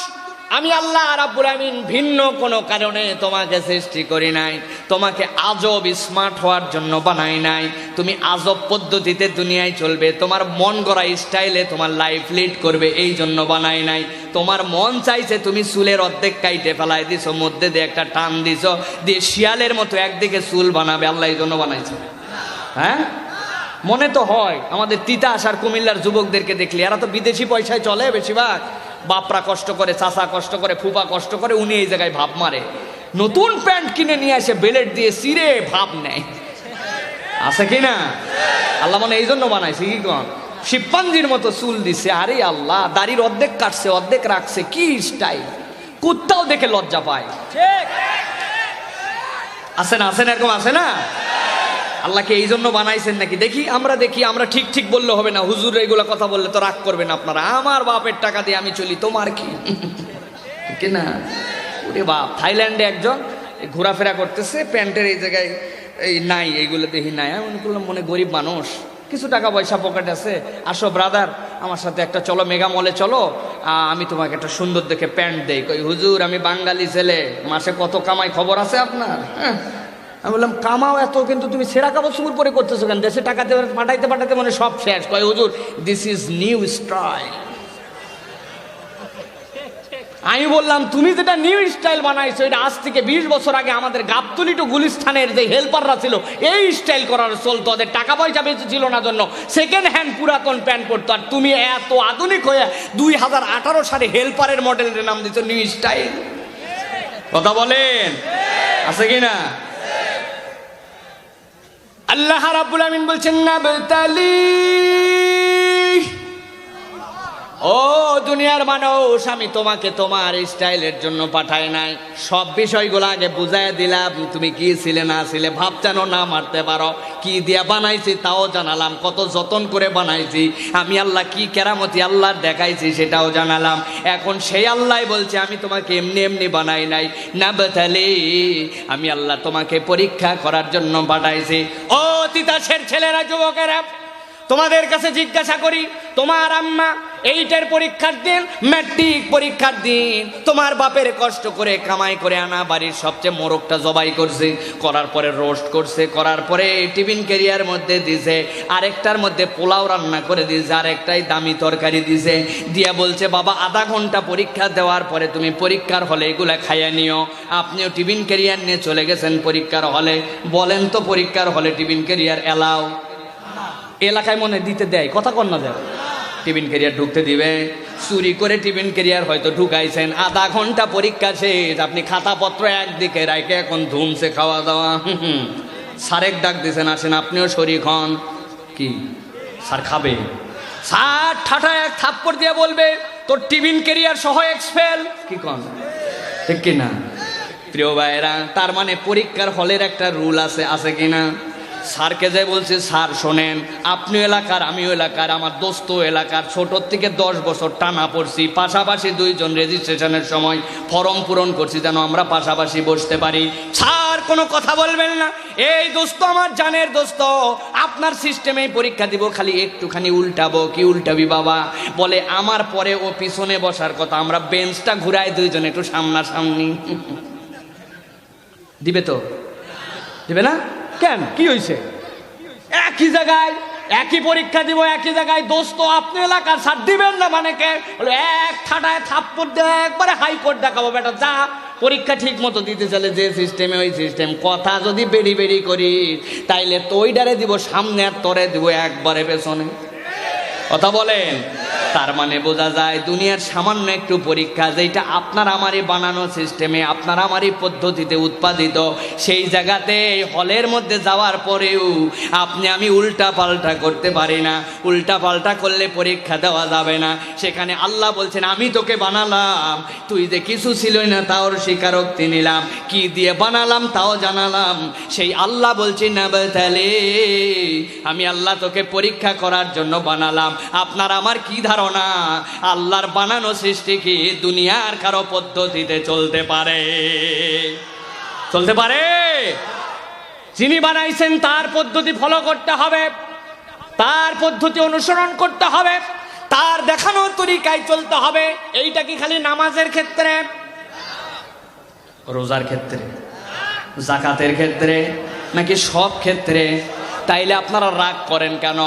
Speaker 1: আমি আল্লাহ রাব্বুল আমিন ভিন্ন কোনো কারণে তোমাকে সৃষ্টি করি নাই, তোমাকে আজব স্মার্ট হওয়ার জন্য বানাই নাই। তুমি আজব পদ্ধতিতে দুনিয়ায় চলবে, তোমার মন গড়া স্টাইলে তোমার লাইফ লিড করবে, এই জন্য বানাই নাই। তোমার মন চাইছে তুমি চুলের অর্ধেক কাইটে ফেলাই দিছো, মধ্যে দিয়ে একটা টান দিছো, দিয়ে শিয়ালের মতো একদিকে চুল বানাবে, আল্লাহ এই জন্য বানাইছে। হ্যাঁ মনে তো হয় আমাদের তিতা আসার কুমিল্লার যুবকদেরকে দেখলে, এরা তো বিদেশি পয়সায় চলে বেশিরভাগ, বাপরা কষ্ট করে, চাচা কষ্ট করে, ফুপা কষ্ট করে, উনি এই জায়গায় ভাব মারে, নতুন প্যান্ট কিনে নিয়ে এসে বেলেট দিয়ে সিরে ভাব নেয়, আছে কিনা? আল্লাহ মানে এই জন্য বানাইছে, কি কন শিবপাঞ্জির মতো চুল দিছে। আরে আল্লাহ দাড়ির অর্ধেক কাটছে অর্ধেক রাখছে, কি স্টাইল, কুত্তাও দেখে লজ্জা পায়। আছে না, আছে না, এরকম আছে না? আল্লাহকে এই জন্য বানাইছেন নাকি? দেখি আমরা ঠিক ঠিক বললে হবে না, হুজুর এইগুলো কথা বললে তো রাগ করবেন আপনারা। আমার বাপের টাকা দিয়ে আমি চলি, তোমার কি, ঠিক না? ওরে বাপ, থাইল্যান্ডে একজন ঘোরাফেরা করতেছে, প্যান্টের এই জায়গায় এই নাই, এইগুলো দেখি নাই। আমি বললাম মনে গরিব মানুষ, কিছু টাকা পয়সা পকেটে আছে, আসো ব্রাদার আমার সাথে একটা চলো মেগা মলে চলো, আমি তোমাকে একটা সুন্দর দেখে প্যান্ট দেই। কই হুজুর আমি বাঙালি ছেলে, মাসে কত কামাই খবর আছে আপনার? আমি বললাম কামাও এত, কিন্তু তুমি ছেঁড়া কাপড় চুপুর পরে করতেছো কেন? দেশে টাকা দেওয়ার পাঠাইতে পাঠাইতে মানে সব শেষ। কয় হুজুর দিস ইজ নিউ স্টাইল। আমি বললাম তুমি যেটা নিউ স্টাইল বানাইছো এটা আজ থেকে 20 বছর আগে আমাদের গাবতলী টু গুলিস্তানের যে হেল্পাররা ছিল এই স্টাইল করার চলতো, ওদের টাকা পয়সা বেশি ছিল না জন্য সেকেন্ড হ্যান্ড পুরাতন প্যান্ট পরতো। আর তুমি এত আধুনিক হয়ে 2018 সালে হেল্পারের মডেলের নাম দিচ্ছ নিউ স্টাইল। কথা বলেন আছে কিনা? আল্লাহ রাব্বুল আমিন বলছেন না বেতালি, ও দুনিয়ার মানুষ আমি তোমাকে তোমার স্টাইলের জন্য পাঠাই নাই, সব বিষয়গুলো আগে বুঝাই দিলাম। তুমি কি ছিলে না ছিলে ভাবতেন না মারতে পারো, কি দিয়া বানাইছি তাও জানালাম, কত যতন করে বানাইছি আমি আল্লাহ, কি কেরামতি আল্লাহর দেখাইছি সেটাও জানালাম। এখন সেই আল্লাহ বলছে আমি তোমাকে এমনি এমনি বানাই নাই, না বেতালি আমি আল্লাহ তোমাকে পরীক্ষা করার জন্য পাঠাইছি। ও তিতাসের ছেলেরা যুবকেরা তোমাদের কাছে জিজ্ঞাসা করি, তোমার আম্মা এইটার পরীক্ষার দিন, ম্যাট্রিক পরীক্ষার দিন তোমার বাপের কষ্ট করে কামাই করে আনা বাড়ির সবচেয়ে মোরগটা জবাই করছে, করার পরে রোস্ট করছে, করার পরে টিফিন ক্যারিয়ার মধ্যে দিছে, আরেকটার মধ্যে পোলাও রান্না করে দিয়েছে, আরেকটাই দামি তরকারি দিছে, দিয়া বলছে বাবা আধা ঘন্টা পরীক্ষা দেওয়ার পরে তুমি পরীক্ষার হলে এগুলা খাইয়া নিও। আপনিও টিফিন ক্যারিয়ার নিয়ে চলে গেছেন পরীক্ষার হলে। বলেন তো পরীক্ষার হলে টিফিন ক্যারিয়ার এলাও? এলাকায় মনে দিতে দেয়? কথা কন না যায়? টিফিন ক্যারিয়ার ঢুকতে দিবে? চুরি করে টিফিন ক্যারিয়ার হয়তো ঢুকাইছেন, আধা ঘন্টা পরীক্ষা শেষ, আপনি খাতাপত্র একদিকে রাখে এখন ধুমসে খাওয়া দাওয়া। স্যারেক ডাক দিয়েছেন আসেন, আপনিও শরীক হন। কি স্যার খাবে? স্যার ঠাটা এক থাপ্পড় দিয়ে বলবে তোর টিফিন ক্যারিয়ার সহ এক্সপেল। কি কন ঠিক কিনা প্রিয় ভাইয়েরা? তার মানে পরীক্ষার হলের একটা রুল আছে, আছে কিনা? স্যারকে যাই বলছে স্যার শোনেন আপনিও এলাকার আমিও এলাকার, আমার দোস্ত এলাকার, ছোটোর থেকে 10 বছর টানা পড়ছি, পাশাপাশি দুইজন রেজিস্ট্রেশনের সময় ফর্ম পূরণ করছি যেন আমরা পাশাপাশি বসতে পারি। স্যার কোনো কথা বলবেন না, এই দোস্ত আমার জানের দোস্ত, আপনার সিস্টেমে পরীক্ষা দিব, খালি একটুখানি উল্টাবো। কি উল্টাবি বাবা? বলে আমার পরে ও পিছনে বসার কথা, আমরা বেঞ্চটা ঘুরাই দুইজন একটু সামনাসামনি। দিবে তো? দিবে না কেন? কি হয়েছে? একই জায়গায় একই পরীক্ষা দিব, একই জায়গায় দোস্ত আপনি এলাকার, স্যার দিবেন না মানে কে? বলে এক ঠাটায় থাপ্পড় দিয়ে একবারে হাইকোর্ট দেখাবো বেটা, যা পরীক্ষা ঠিক মতো দিতে চলে যে সিস্টেমে ওই সিস্টেম। কথা যদি বেরি বেরি করি তাইলে তো ওইটারে দিব সামনে আর তরে দিব একবারে পেছনে। কথা বলেন? তার মানে বোঝা যায় দুনিয়ার সামান্য একটু পরীক্ষা যেটা আপনার আমারই বানানো সিস্টেমে, আপনার আমারই পদ্ধতিতে উৎপাদিত, সেই জায়গাতে হলের মধ্যে যাওয়ার পরেও আপনি আমি উল্টা পাল্টা করতে পারি না। উল্টা পাল্টা করলে পরীক্ষা দেওয়া যাবে না। সেখানে আল্লাহ বলছেন আমি তোকে বানালাম, তুই যে কিছু ছিলই না তাওর স্বীকারোক্তি নিলাম, কি দিয়ে বানালাম তাও জানালাম। সেই আল্লাহ বলছেন না বেতালে আমি আল্লাহ তোকে পরীক্ষা করার জন্য বানালাম। আপনার আমার কি ধারণা আল্লাহর বানানো সৃষ্টি কি দুনিয়ার কারো পদ্ধতিতে চলতে পারে? চলতে পারে? যিনি বানাইছেন তার পদ্ধতি ফলো করতে হবে, তার পদ্ধতি অনুসরণ করতে হবে, তার দেখানো তরিকায় চলতে হবে। এইটা কি খালি নামাজের ক্ষেত্রে, রোজার ক্ষেত্রে, যাকাতের ক্ষেত্রে, নাকি সব ক্ষেত্রে? তাইলে আপনারা রাগ করেন কেন?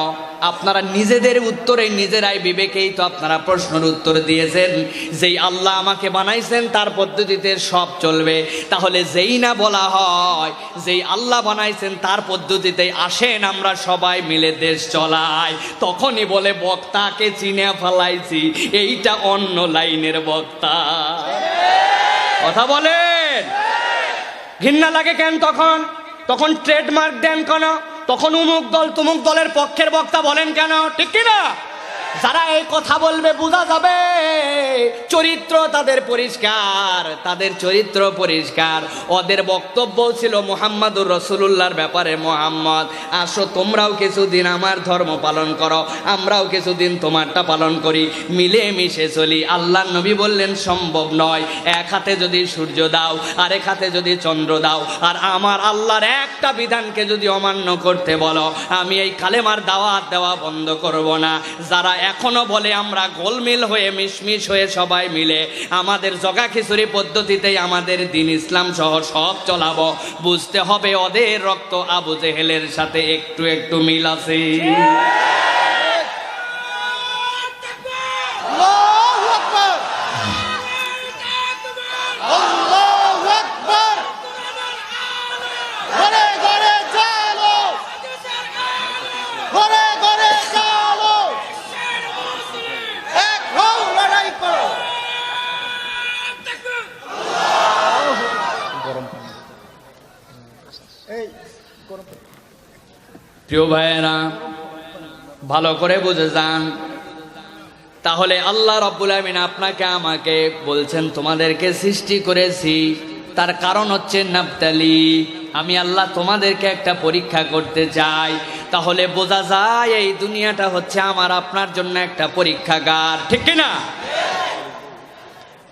Speaker 1: আপনারা নিজেদের উত্তরে নিজেরাই বিবেকেই তো আপনারা প্রশ্নের উত্তর দিয়েছেন। যেই আল্লাহ আমাকে বানাইছেন তার পদ্ধতিতে সব চলবে, তাহলে যেই না বলা হয় যেই আল্লাহ বানাইছেন তার পদ্ধতিতে আসেন আমরা সবাই মিলে দেশ চলাই, তখনই বলে বক্তাকে চিনে ফেলাইছি, এইটা অন্য লাইনের বক্তা। কথা বলেন? ঘৃণা লাগে কেন তখন? তখন ট্রেডমার্ক দেন কেন? তখন উমুক দল তুমুক দলের পক্ষের বক্তা বলেন কেন? ঠিক কিনা? যারা এই কথা বলবে বোঝা যাবে চরিত্র তাদের পরিষ্কার, তাদের চরিত্র পরিষ্কার। ওদের বক্তব্য ছিল মুহাম্মাদুর রাসূলুল্লাহর ব্যাপারে, মুহাম্মদ আসো তোমরাও কিছুদিন আমার ধর্ম পালন করো, আমরাও কিছুদিন তোমারটা পালন করি, মিলে মিশে চলি। আল্লাহর নবী বললেন সম্ভব নয়, এক হাতে যদি সূর্য দাও, আরেক হাতে যদি চন্দ্র দাও, আর আমার আল্লাহর একটা বিধানকে যদি অমান্য করতে বলো, আমি এই কালেমার দাওয়াত দেওয়া বন্ধ করব না। যারা এখনো বলে আমরা গোলমিল হয়ে মিশমিশ হয়ে সবাই মিলে আমাদের জগা খিচুড়ি পদ্ধতিতেই আমাদের দিন ইসলাম সহ সব চলাবো, বুঝতে হবে ওদের রক্ত আবু জেহেলের সাথে একটু একটু মিল আছে। প্রিয় ভাইয়েরা, ভালো করে বুঝে যান। তাহলে আল্লাহ রাব্বুল আমিন আপনাকে আমাকে বলছেন তোমাদেরকে সৃষ্টি করেছি, তার কারণ হচ্ছে নাবতালি, আমি আল্লাহ তোমাদেরকে একটা পরীক্ষা করতে চাই। তাহলে বোঝা যায় এই দুনিয়াটা হচ্ছে আমার আপনার জন্য একটা পরীক্ষাগার, ঠিক কিনা?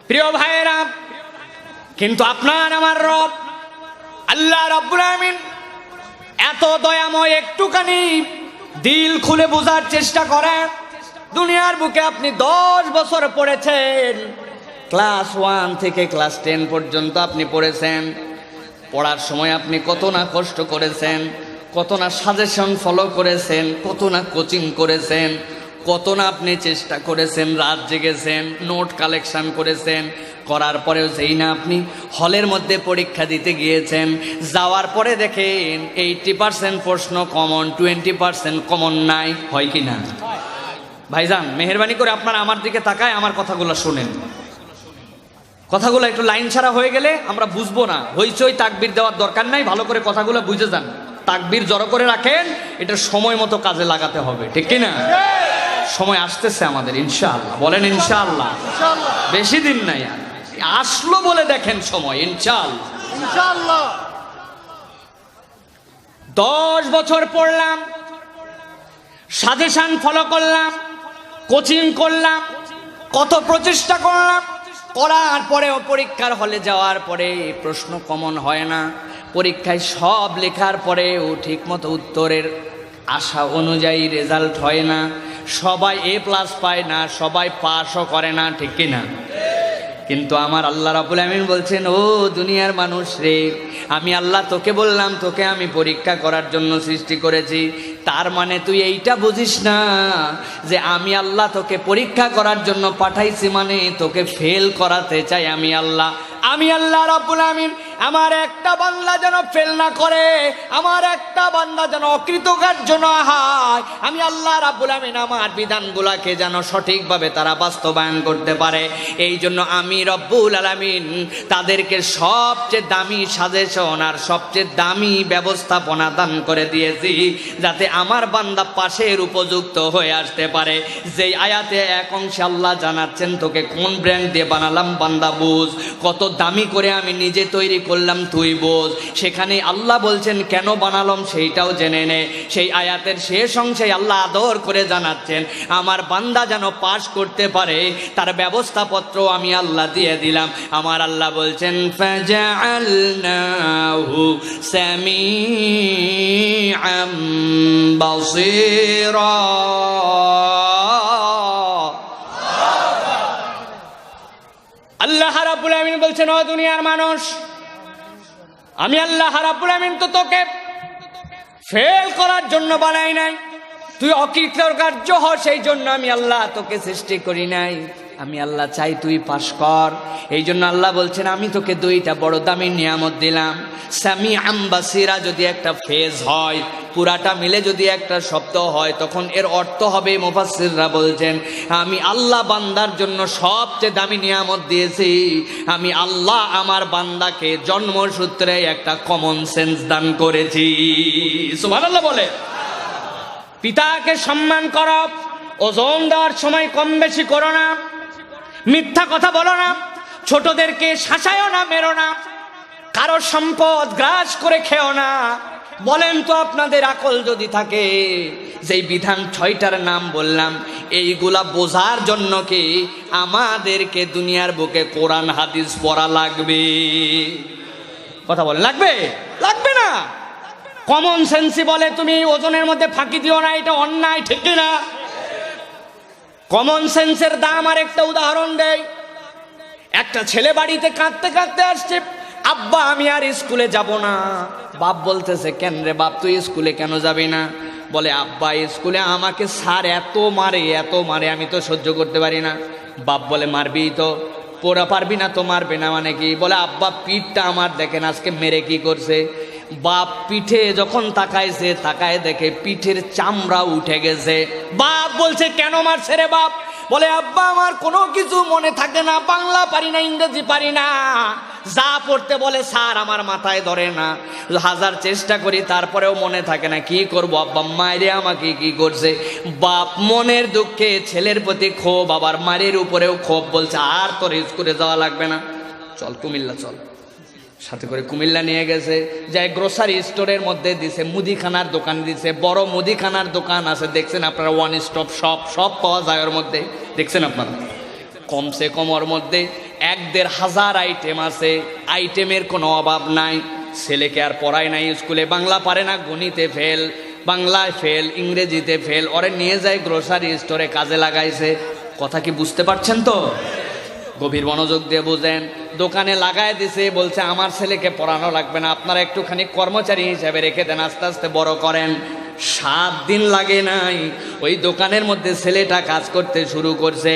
Speaker 1: প্রিয় ভাইয়েরা, কিন্তু আপনার আমার রব আল্লাহ রাব্বুল আমিন এত দয়াময়, একটুখানি দিল খুলে বোঝার চেষ্টা করেন। দুনিয়ার বুকে আপনি 10 বছর পড়েছেন, ক্লাস 1 থেকে ক্লাস 10 পর্যন্ত আপনি পড়েছেন। পড়ার সময় আপনি কত না কষ্ট করেছেন, কত না সাজেশন ফলো করেছেন, কত না কোচিং করেছেন, কত না আপনি চেষ্টা করেছেন, রাত জেগেছেন, নোট কালেকশন করেছেন। করার পরেও যেই না আপনি হলের মধ্যে পরীক্ষা দিতে গিয়েছেন, যাওয়ার পরে দেখেন 80% প্রশ্ন কমন, 20% কমন নাই, হয় কি না? ভাইজান মেহেরবানি করে আপনারা আমার দিকে তাকায় আমার কথাগুলো শুনেন। কথাগুলো একটু লাইন ছাড়া হয়ে গেলে আমরা বুঝবো না। হইচই তাকবীর দেওয়ার দরকার নাই, ভালো করে কথাগুলো বুঝে যান। তাকবীর জড়ো করে রাখেন, এটা সময় মতো কাজে লাগাতে হবে, ঠিক কিনা? সময় আসতেছে আমাদের ইনশাআল্লাহ, বলেন ইনশাআল্লাহ। বেশি দিন নাই, আসলো বলে দেখেন সময়, ইনশাআল্লাহ। 10 বছর পড়লাম, সাজেশন ফলো করলাম, কোচিং করলাম, কত প্রচেষ্টা করলাম, করার পরেও পরীক্ষার হলে যাওয়ার পরে প্রশ্ন কমন হয় না। পরীক্ষায় সব লেখার পরেও ঠিক মতো উত্তরের আশা অনুযায়ী রেজাল্ট হয় না। সবাই A+ পায় না, সবাই পাসও করে না, ঠিক কিনা? কিন্তু আমার আল্লাহ রাব্বুল আমিন বলছেন, ও দুনিয়ার মানুষ রে, আমি আল্লাহ তোকে বললাম তোকে আমি পরীক্ষা করার জন্য সৃষ্টি করেছি। তার মানে তুই এইটা বুঝিস না যে আমি আল্লাহ তোকে পরীক্ষা করার জন্য পাঠাইছি, মানে তোকে ফেল করাতে চাই আমি আল্লাহ। আমি আল্লাহ রাব্বুল আমিন আমার একটা বান্দা যেন ফেল না করে, আমার একটা বান্দা যেন অকৃতকার্য না হয়। আমি আল্লাহ রাব্বুল আমিন আমার বিধানগুলোকে যেন সঠিকভাবে তারা বাস্তবায়ন করতে পারে। এই জন্য আমি রব্বুল আলামিন তাদেরকে সবচেয়ে দামি সাজেশন আর সবচেয়ে দামি ব্যবস্থাপনা দান করে দিয়েছি, যাতে আমার বান্দা পাশের উপযুক্ত হয়ে আসতে পারে। যেই আয়াতে এক অংশে আল্লাহ জানাচ্ছেন তোকে কোন ব্র্যান্ড দিয়ে বানালাম বান্দা বুঝ, কত দামি করে আমি নিজে তৈরি করলাম তুই বোঝ। সেখানে আল্লাহ বলছেন কেন বানালাম সেইটাও জেনে নে। সেই আয়াতের শেষ অংশে আল্লাহ আদর করে জানাচ্ছেন আমার বান্দা যেন পাস করতে পারে তার ব্যবস্থাপত্র আমি আল্লাহ দিয়ে দিলাম। আমার আল্লাহ বলছেন ফাজআলনাহু সামিআম বাসীরা। আল্লাহ রাব্বুল আমিন বলছেন, ও দুনিয়ার মানুষ, আমি আল্লাহ রাব্বুল আমিন তো তোকে ফেল করার জন্য বানাই নাই, তুই অকৃতকার্য হ সেই জন্য আমি আল্লাহ তোকে সৃষ্টি করি নাই। আমি আল্লাহ চাই তুই পাস কর। এই জন্য আল্লাহ বলছেন আমি তোকে 2টা বড় দামি নিয়ামত দিলাম। সামিআম বাসীরা যদি একটা ফেজ হয়, পুরাটা মিলে যদি একটা শব্দ হয়, তখন এর অর্থ হবে, মুফাসসিররা বলছেন আমি আল্লাহ বান্দার জন্য সবচেয়ে দামি নিয়ামত দিয়েছি। আমি আল্লাহ আমার বান্দাকে জন্মসূত্রে একটা কমন সেন্স দান করেছি। সুবহানাল্লাহ বলে। পিতাকে সম্মান করো, ওজন দেওয়ার সময় কম বেশি করো না, মিথ্যা কথা বলো না, ছোটদেরকে শাসায়ও না, মেরো না, কারো সম্পদ গ্রাস করে খেও না। বলেন তো আপনাদের আকল যদি থাকে, যেই বিধান 6টার নাম বললাম, এইগুলা বোঝার জন্য কি আমাদেরকে দুনিয়ার বুকে কোরআন হাদিস পড়া লাগবে? কথা বলেন, লাগবে? লাগবে না। কমন সেন্সই বলে তুমি ওজনের মধ্যে ফাঁকি দিও না, এটা অন্যায়, ঠিক না? কমন সেন্সের দাম আর একটা উদাহরণ দেয়। একটা ছেলে বাড়িতে কাঁদতে কাঁদতে আসছে, আব্বা আমি আর স্কুলে যাব না। বাপ বলতেছে, কেন রে বাপ, তুই স্কুলে কেন যাবি না? বলে, আব্বা স্কুলে আমাকে স্যার এত মারে, এত মারে, আমি তো সহ্য করতে পারি না। বাপ বলে, মারবি তো? পড়া পারবি না তো মারবে না মানে কি? বলে, আব্বা পিঠটা আমার দেখেন আজকে মেরে কি করছে। বাপ পিঠে যখন তাকাইছে, তাকায় দেখে পিঠের চামড়া উঠে গেছে। বাপ বলছে, কেন মারছে রে বাপ? বলে, আব্বা আমার কোনো কিছু মনে থাকে না, বাংলা পারি না, ইংরেজি পারি না, যা পড়তে বলে স্যার আমার মাথায় ধরে না, হাজার চেষ্টা করি তারপরেও মনে থাকে না, কি করব আব্বা, মায়েরে আমাকে কি করছে। বাপ মনের দুঃখে ছেলের প্রতি ক্ষোভ, আবার মায়ের উপরেও ক্ষোভ, বলছে আর তোর স্কুলে যাওয়া লাগবে না, চল কুমিল্লা চল। সাথে করে কুমিল্লা নিয়ে গেছে, যাই গ্রোসারি স্টোরের মধ্যে দিছে, মুদিখানার দোকান দিছে, বড় মুদিখানার দোকান আছে, দেখছেন আপনারা, ওয়ান স্টপ শপ, সব পাওয়া যায় ওর মধ্যে, দেখছেন আপনারা। কমসে কম ওর মধ্যে 1-1.5 হাজার আইটেম আছে, আইটেমের কোনো অভাব নাই। ছেলেকে আর পড়ায় নাই স্কুলে, বাংলা পারে না, গণিতে ফেল, বাংলায় ফেল, ইংরেজিতে ফেল, ওরে নিয়ে যায় গ্রোসারি স্টোরে কাজে লাগাইছে। কথা কি বুঝতে পারছেন তো? গভীর মনোযোগ দিয়ে বুঝেন। দোকানে লাগায় দিছে, বলছে আমার ছেলেকে পড়ানো লাগবে না, আপনারা একটুখানি কর্মচারী হিসেবে রেখে দেন, আস্তে আস্তে বড় করেন। 7 দিন লাগে নাই, ওই দোকানের মধ্যে ছেলেটা কাজ করতে শুরু করছে।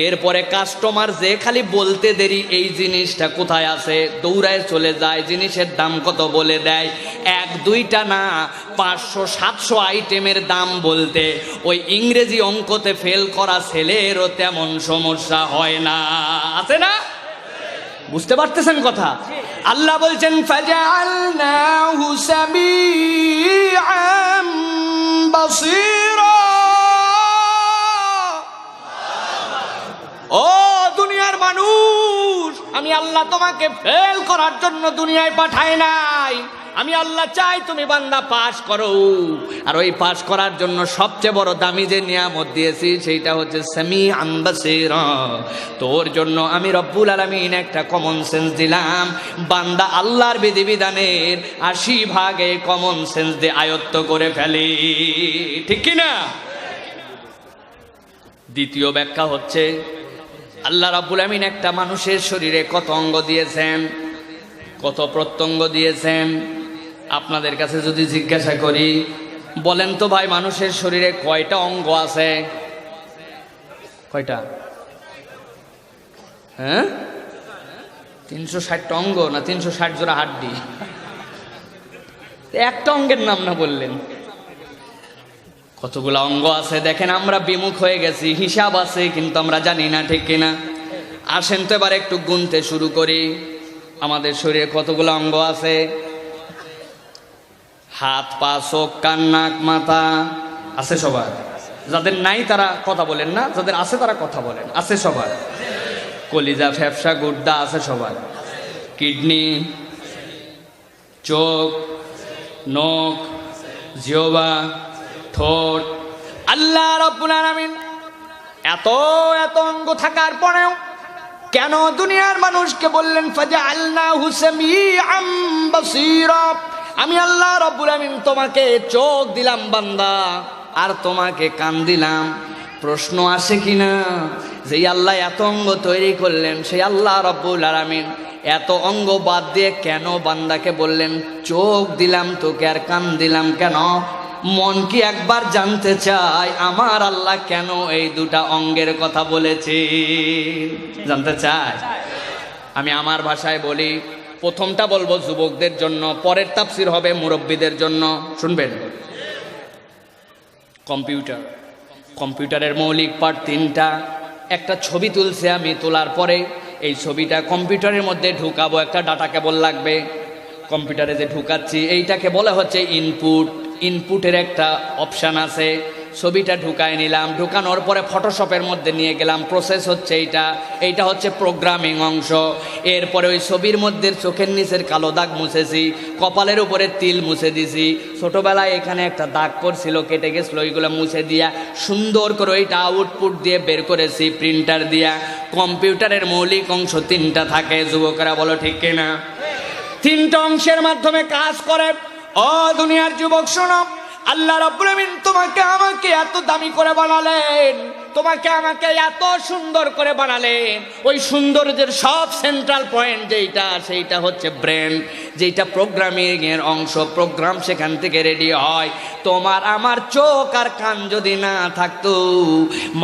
Speaker 1: এরপরে কাস্টমার যে খালি বলতে দেরি এই জিনিসটা কোথায় আছে, দৌড়ায় চলে যায়, জিনিসের দাম কত বলে দেয়। 1-2টা না, 500-700 আইটেমের দাম বলতে ওই ইংরেজি অঙ্কতে ফেল করা ছেলেরও তেমন সমস্যা হয় না, আছে না? বুঝতে পারতেছেন কথা? আল্লাহ বলছেন, ফাজআলনাহু সামিআম বাসীরা। ও দুনিয়ার মানুষ, আমি আল্লাহ তোমাকে ফেল করার জন্য দুনিয়ায় পাঠাই নাই। আমি আল্লাহ চাই তুমি বান্দা পাস করো, আর ওই পাস করার জন্য সবচেয়ে বড় দামি যে নিয়ামত দিয়েছি সেইটা হচ্ছে সামিআন বাসীরা। তোর জন্য আমি রব্বুল আলামিন একটা কমন সেন্স দিলাম। বান্দা আল্লাহর বিধিবিধানের 80% কমন সেন্স দিয়ে আয়ত্ত করে ফেলে, ঠিক কি না? দ্বিতীয় ব্যাখ্যা হচ্ছে, আল্লাহ রাব্বুল আমিন একটা মানুষের শরীরে কত অঙ্গ দিয়েছেন, কত প্রত্যঙ্গ দিয়েছেন। আপনাদের কাছে যদি জিজ্ঞাসা করি, বলেন তো ভাই, মানুষের শরীরে কয়টা অঙ্গ আছে? কয়টা? হ্যাঁ, 360টা অঙ্গ না 360 জোড়া হাড্ডি? একটা অঙ্গের নাম না বললেন। কতগুলো অঙ্গ আছে দেখেন। আমরা বিমুখ হয়ে গেছি, হিসাব আছে কিন্তু আমরা জানি না, ঠিক কিনা? আসেন তো এবার একটু গুনতে শুরু করি, আমাদের শরীরে কতগুলো অঙ্গ আছে। হাত, পা, চোখ, কান, নাক, মাথা আছে সবার। যাদের নাই তারা কথা বলেন না, যাদের আছে তারা কথা বলেন। আছে সবার। কলিজা, ফ্যাপসা, গুর্দা আছে সবার। কিডনি, চোখ, নখ, জিহ্বা, ঠোঁট। আল্লাহ রাব্বুল আলামিন এত এত অঙ্গ থাকার পরেও কেন দুনিয়ার মানুষকে বললেন ফাজআলনাহু সামিআম বাসীরা? আমি আল্লাহ রাব্বুল আলামিন তোমাকে চোখ দিলাম বান্দা, আর তোমাকে কান দিলাম। প্রশ্ন আসে কিনা, যে আল্লাহ এত অঙ্গ তৈরি করলেন, সেই আল্লাহ রাব্বুল আলামিন এত অঙ্গ বাদ দিয়ে কেন বান্দাকে বললেন চোখ দিলাম তোকে আর কান দিলাম কেন? মন কি একবার জানতে চায় আমার আল্লাহ কেন এই দুটা অঙ্গের কথা বলেছে? জানতে চায়? আমি আমার ভাষায় বলি, প্রথমটা বলবো যুবকদের জন্য, পরের তাফসীর হবে মুরব্বীদের জন্য। শুনবেন? কম্পিউটার, কম্পিউটারের মৌলিক পার্ট 3টা। একটা ছবি তুলছে আমি, তোলার পরে এই ছবিটা কম্পিউটারের মধ্যে ঢুকাবো, একটা ডাটা কেবল লাগবে। কম্পিউটারে যে ঢুকাচ্ছি এইটাকে বলা হচ্ছে ইনপুট। ইনপুটের একটা অপশান আছে, ছবিটা ঢুকায় নিলাম, ঢুকানোর পরে ফটোশপের মধ্যে নিয়ে গেলাম, প্রসেস হচ্ছে এইটা হচ্ছে প্রোগ্রামিং অংশ। এরপরে ওই ছবির মধ্যে চোখের নিচের কালো দাগ মুছেছি, কপালের উপরে তিল মুছে দিছি, ছোটবেলায় এখানে একটা দাগ পড়ছিল কেটে গেছিলো, ওইগুলো মুছে দিয়া সুন্দর করে ওইটা আউটপুট দিয়ে বের করেছি প্রিন্টার দিয়া। কম্পিউটারের মৌলিক অংশ 3টা থাকে, যুবকেরা বলো ঠিক কিনা? 3টা অংশের মাধ্যমে কাজ করে। ও দুনিয়ার যুবক শোনো, আল্লাহ রাব্বুল আমিন তোমাকে আমাকে এত দামি করে বানালেন, তোমাকে আমাকে এত সুন্দর করে বানালেন। ওই সৌন্দর্যের সব সেন্ট্রাল পয়েন্ট সেইটা হচ্ছে ব্রেন, যেটা প্রোগ্রামিং এর অংশ। প্রোগ্রাম সেখান থেকে রেডি হয়। তোমার আমার চোখ আর কান যদি না থাকতো,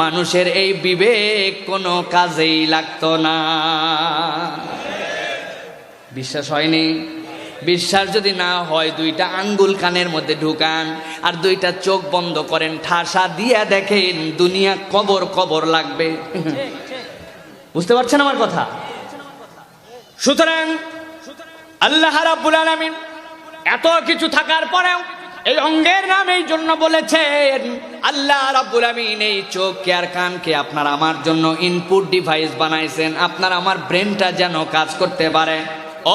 Speaker 1: মানুষের এই বিবেক কোনো কাজেই লাগতো না। বিশ্বাস হয়নি? বিশ্বাস যদি না হয় 2টা আঙ্গুল কানের মধ্যে ঢুকান আর 2টা চোখ বন্ধ করেন, ঠাসা দিয়া দেখেন দুনিয়া কবর কবর লাগবে। বুঝতে পারছেন আমার কথা? সুতরাং আল্লাহ রাব্বুল আলামিন এত কিছু থাকার পরেও এই অঙ্গের নাম এই জন্য বলেছেন, আল্লাহ রাব্বুল আমিন এই চোখকে আর কানকে আপনার আমার জন্য ইনপুট ডিভাইস বানাইছেন, আপনার আমার ব্রেনটা যেন কাজ করতে পারে।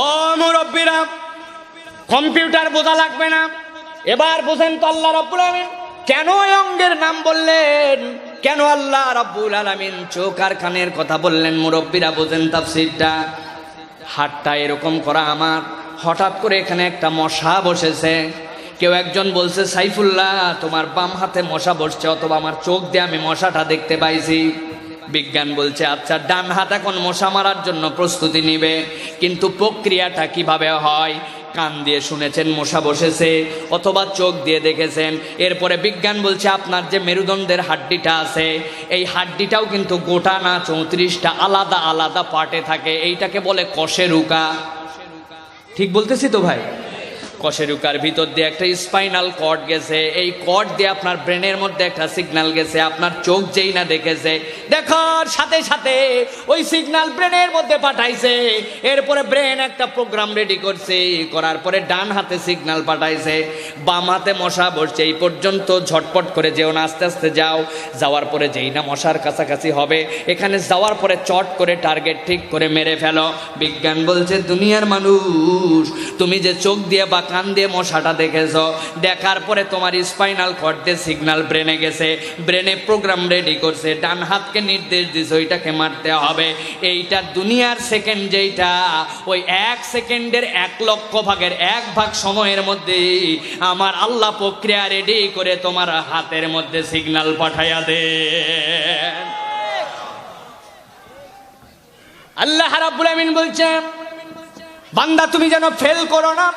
Speaker 1: ও মুরব্বীরা, কম্পিউটার বোঝা লাগবে না। এবার বুঝেন তো আল্লাহ রাব্বুল আমিন কেন এই অঙ্গের নাম বললেন, কেন আল্লাহ রাব্বুল আলামিন চোখ আর কানের কথা বললেন। মুরব্বীরা বুঝেন তাফসীরটা। হাতটা এরকম করা আমার, হঠাৎ করে এখানে একটা মশা বসেছে। কেউ একজন বলছে, সাইফুল্লাহ তোমার বাম হাতে মশা বসছে, অথবা আমার চোখ দিয়ে আমি মশাটা দেখতে পাইছি। বিজ্ঞান বলছে আচ্ছা, ডান হাত এখন মশা মারার জন্য প্রস্তুতি নিবে, কিন্তু প্রক্রিয়াটা কিভাবে হয়? কান দিয়ে শুনেছেন মশা বসেছে, অথবা চোখ দিয়ে দেখেছেন। এরপরে বিজ্ঞান বলছে আপনার যে মেরুদণ্ডের হাড্ডিটা আছে, এই হাড্ডিটাও কিন্তু গোটা না, 34টা আলাদা আলাদা পার্টে থাকে। এইটাকে বলে কশেরুকা। ঠিক বলতেছি তো ভাই? কশেরুকার ভিতর দিয়ে একটা স্পাইনাল কর্ড গেছে, এই কর্ড দিয়ে আপনার ব্রেনের মধ্যে একটা সিগন্যাল গেছে। আপনার চোখ যেই না দেখেছে, দেখার সাথে সাথে ওই সিগন্যাল ব্রেনের মধ্যে পাঠাইছে। এরপরে ব্রেন একটা প্রোগ্রাম রেডি করছে, করার পরে ডান হাতে সিগন্যাল পাঠাইছে, বাম হাতে মশা বসছে। এই পর্যন্ত ঝটপট করে যেও না, আস্তে আস্তে যাও। যাওয়ার পরে যেই না মশার কাছাকাছি হবে, এখানে যাওয়ার পরে চট করে টার্গেট ঠিক করে মেরে ফেলো। বিজ্ঞান বলছে দুনিয়ার মানুষ, তুমি যে চোখ দিয়ে বা কান দিয়ে মশাটা দেখেছ, দেখার পরে তোমার স্পাইনাল কর্ডে সিগন্যাল ব্রেনে গেছে, ব্রেনে প্রোগ্রাম রেডি করছে, ডান হাতকে নির্দেশ দিছে ওইটাকে মারতে হবে। এইটা দুনিয়ার সেকেন্ড, যেইটা ওই 1 সেকেন্ডের 1 লক্ষ ভাগের 1 ভাগ সময়ের মধ্যে আমার আল্লাহ প্রক্রিয়া রেডি করে তোমার হাতের মধ্যে সিগন্যাল পাঠাইয়া দেন। আল্লাহ রাব্বুল আমিন বলছেন, বান্দা তুমি যেন ফেল করো না,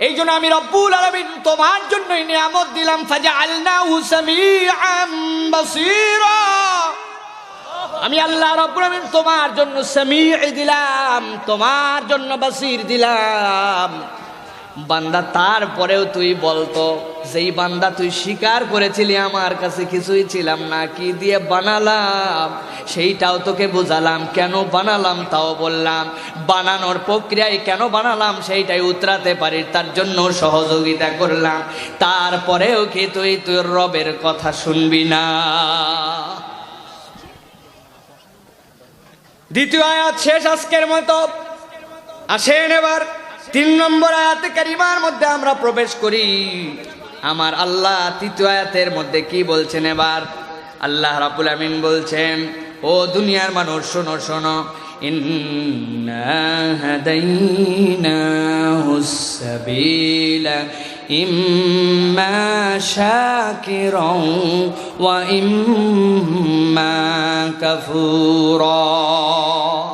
Speaker 1: এই জন্য আমি রব্বুল আলামিন তোমার জন্যই নিয়ামত দিলাম। ফাজআলনাহু সামিআম বাসীরা, আমি আল্লাহ রব্বুল আমিন তোমার জন্য সামিঈ দিলাম, তোমার জন্য বাসীর দিলাম। বান্দা তারপরেও তুই বলতো, যেই বান্দা তুই স্বীকার করেছিলি আমার কাছে কিছুই ছিলাম না, কি দিয়ে বানালাম সেইটাও তোকে বোঝালাম, কেন বানালাম তাও বললাম, বানানোর প্রক্রিয়ায় কেন বানালাম সেইটাই উতরাতে পারি, তার জন্য সহযোগিতা করলাম। তারপরেও কি তুই তোর রবের কথা শুনবি না? দ্বিতীয় আয়াত শেষ আজকের মতো। আসেন এবার 3 নম্বর আয়াতে কারিমার মধ্যে আমরা প্রবেশ করি। আমার আল্লাহ 3য় আয়াতের মধ্যে কি বলছেন? এবার আল্লাহ রাব্বুল আমিন বলছেন, ও দুনিয়ার মানুষ শোনো শোনো, ইন্না হাদাইনাহুস সাবিলা ইম্মা শাকিরাও ওয়া ইম্মা কাফুরা।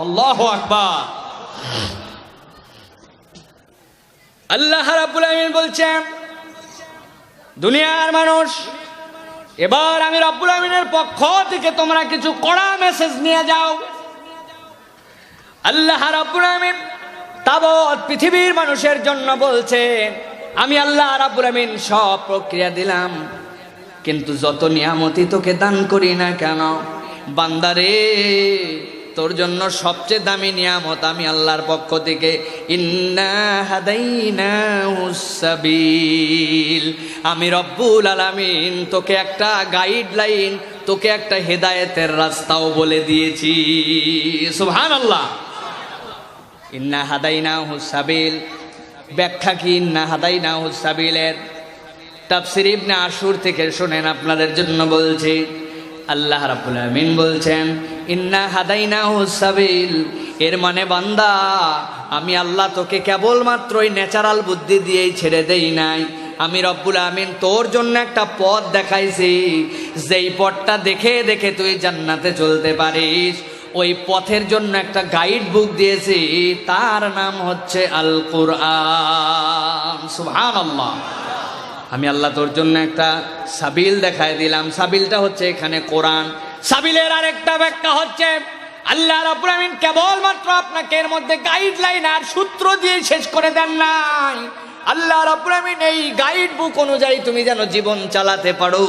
Speaker 1: আল্লাহু আকবার। আল্লাহ রাব্বুল আমিন বলছেন, দুনিয়ার মানুষ, এবার আমি রাব্বুল আমিনের পক্ষ থেকে তোমরা কিছু কড়া মেসেজ নিয়ে যাও। আল্লাহ রাব্বুল আমিন তাবৎ পৃথিবীর মানুষের জন্য বলছেন, আমি আল্লাহ রাব্বুল আমিন সব প্রক্রিয়া দিলাম, কিন্তু যত নিয়ামতি তোকে দান করি না কেন, বান্দারে তোর জন্য সবচেয়ে দামি নিয়ামত আমি আল্লাহর পক্ষ থেকে ইন্না হাদাইনাহুস সাবিল, আমি রব্বুল আলামিন তোকে একটা গাইডলাইন, তোকে একটা হেদায়েতের রাস্তাও বলে দিয়েছি। সুবহানাল্লাহ। ইন্না হাদাইনাহুস সাবিল, ব্যাখ্যা কি ইন্না হাদাইনাহুস সাবিলের? তাফসীর ইবনে আশুর থেকে শুনেন, আপনাদের জন্য বলছি। আল্লাহ রাব্বুল আলামিন বলছেন ইন্না হাদাইনাহুস সাবিল, এর মানে বান্দা আমি আল্লাহ তোকে কেবলমাত্রই ন্যাচারাল বুদ্ধি দিয়েই ছেড়ে দেই নাই, আমি রব্বুল আমিন তোর জন্য একটা পথ দেখাইছি, যেই পথটা দেখে দেখে তুই জান্নাতে চলতে পারিস, ওই পথের জন্য একটা গাইড বুক দিয়েছি, তার নাম হচ্ছে আল কুরআন। সুবহানাল্লাহ। আমি আল্লাহ তোর জন্য একটা সাবিল দেখায় দিলাম, সাবিলটা হচ্ছে এখানে কোরআন। সাবিলের আরেকটা ব্যাখ্যা হচ্ছে আল্লাহ রাব্বুল আমিন কেবলমাত্র আপনাকে এর মধ্যে গাইডলাইন আর সূত্র দিয়ে শেষ করে দেন নাই, আল্লাহ রাব্বুল আমিন এই গাইড বুক অনুযায়ী তুমি যেন জীবন চালাতে পারো,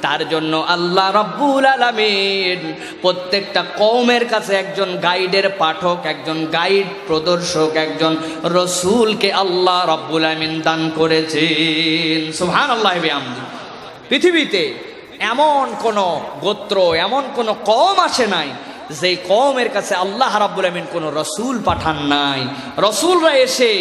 Speaker 1: তার জন্য আল্লাহ রাব্বুল আলামিন প্রত্যেকটা কওমের কাছে একজন গাইডের পাঠক, একজন গাইড প্রদর্শক, একজন রসূলকে আল্লাহ রাব্বুল আমিন দান করেছেন। সুবহানাল্লাহি ওয়া বিহামদিহি। পৃথিবীতে এমন কোন গোত্র, এমন কোন কওম আসে নাই যে কওমের কাছে আল্লাহ রাব্বুল আমিন কোন রসূল পাঠান নাই। রসূলরা এসে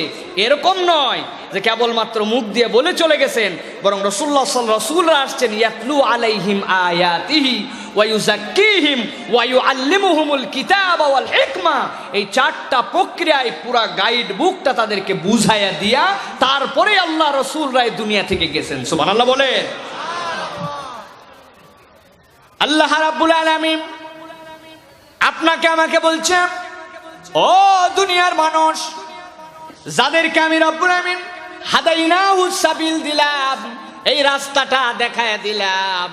Speaker 1: এরকম নয় যে কেবলমাত্র মুখ দিয়ে বলে চলে গেছেন, বরং রসূলরা আসছেন ইয়াতলু আলাইহিম আয়াতিহি ওয়া ইউযাক্কিহিম ওয়া ইউআল্লিমুহুমুল কিতাবা ওয়াল হিকমা। এই চারটা প্রক্রিয়ায় পুরা গাইড বুকটা তাদেরকে বুঝাইয়া দিয়া তারপরে আল্লাহ রসূলরা এই দুনিয়া থেকে গেছেন। সুবহানাল্লাহ বলে। আল্লাহ রাব্বুল আলামিন আপনাকে আমাকে বলছে, ও দুনিয়ার মানুষ, যাদেরকে আমি রব্বুল আমিন হাদাইনাহুস সাবিল দিলাম, এই রাস্তাটা দেখায় দিলাম,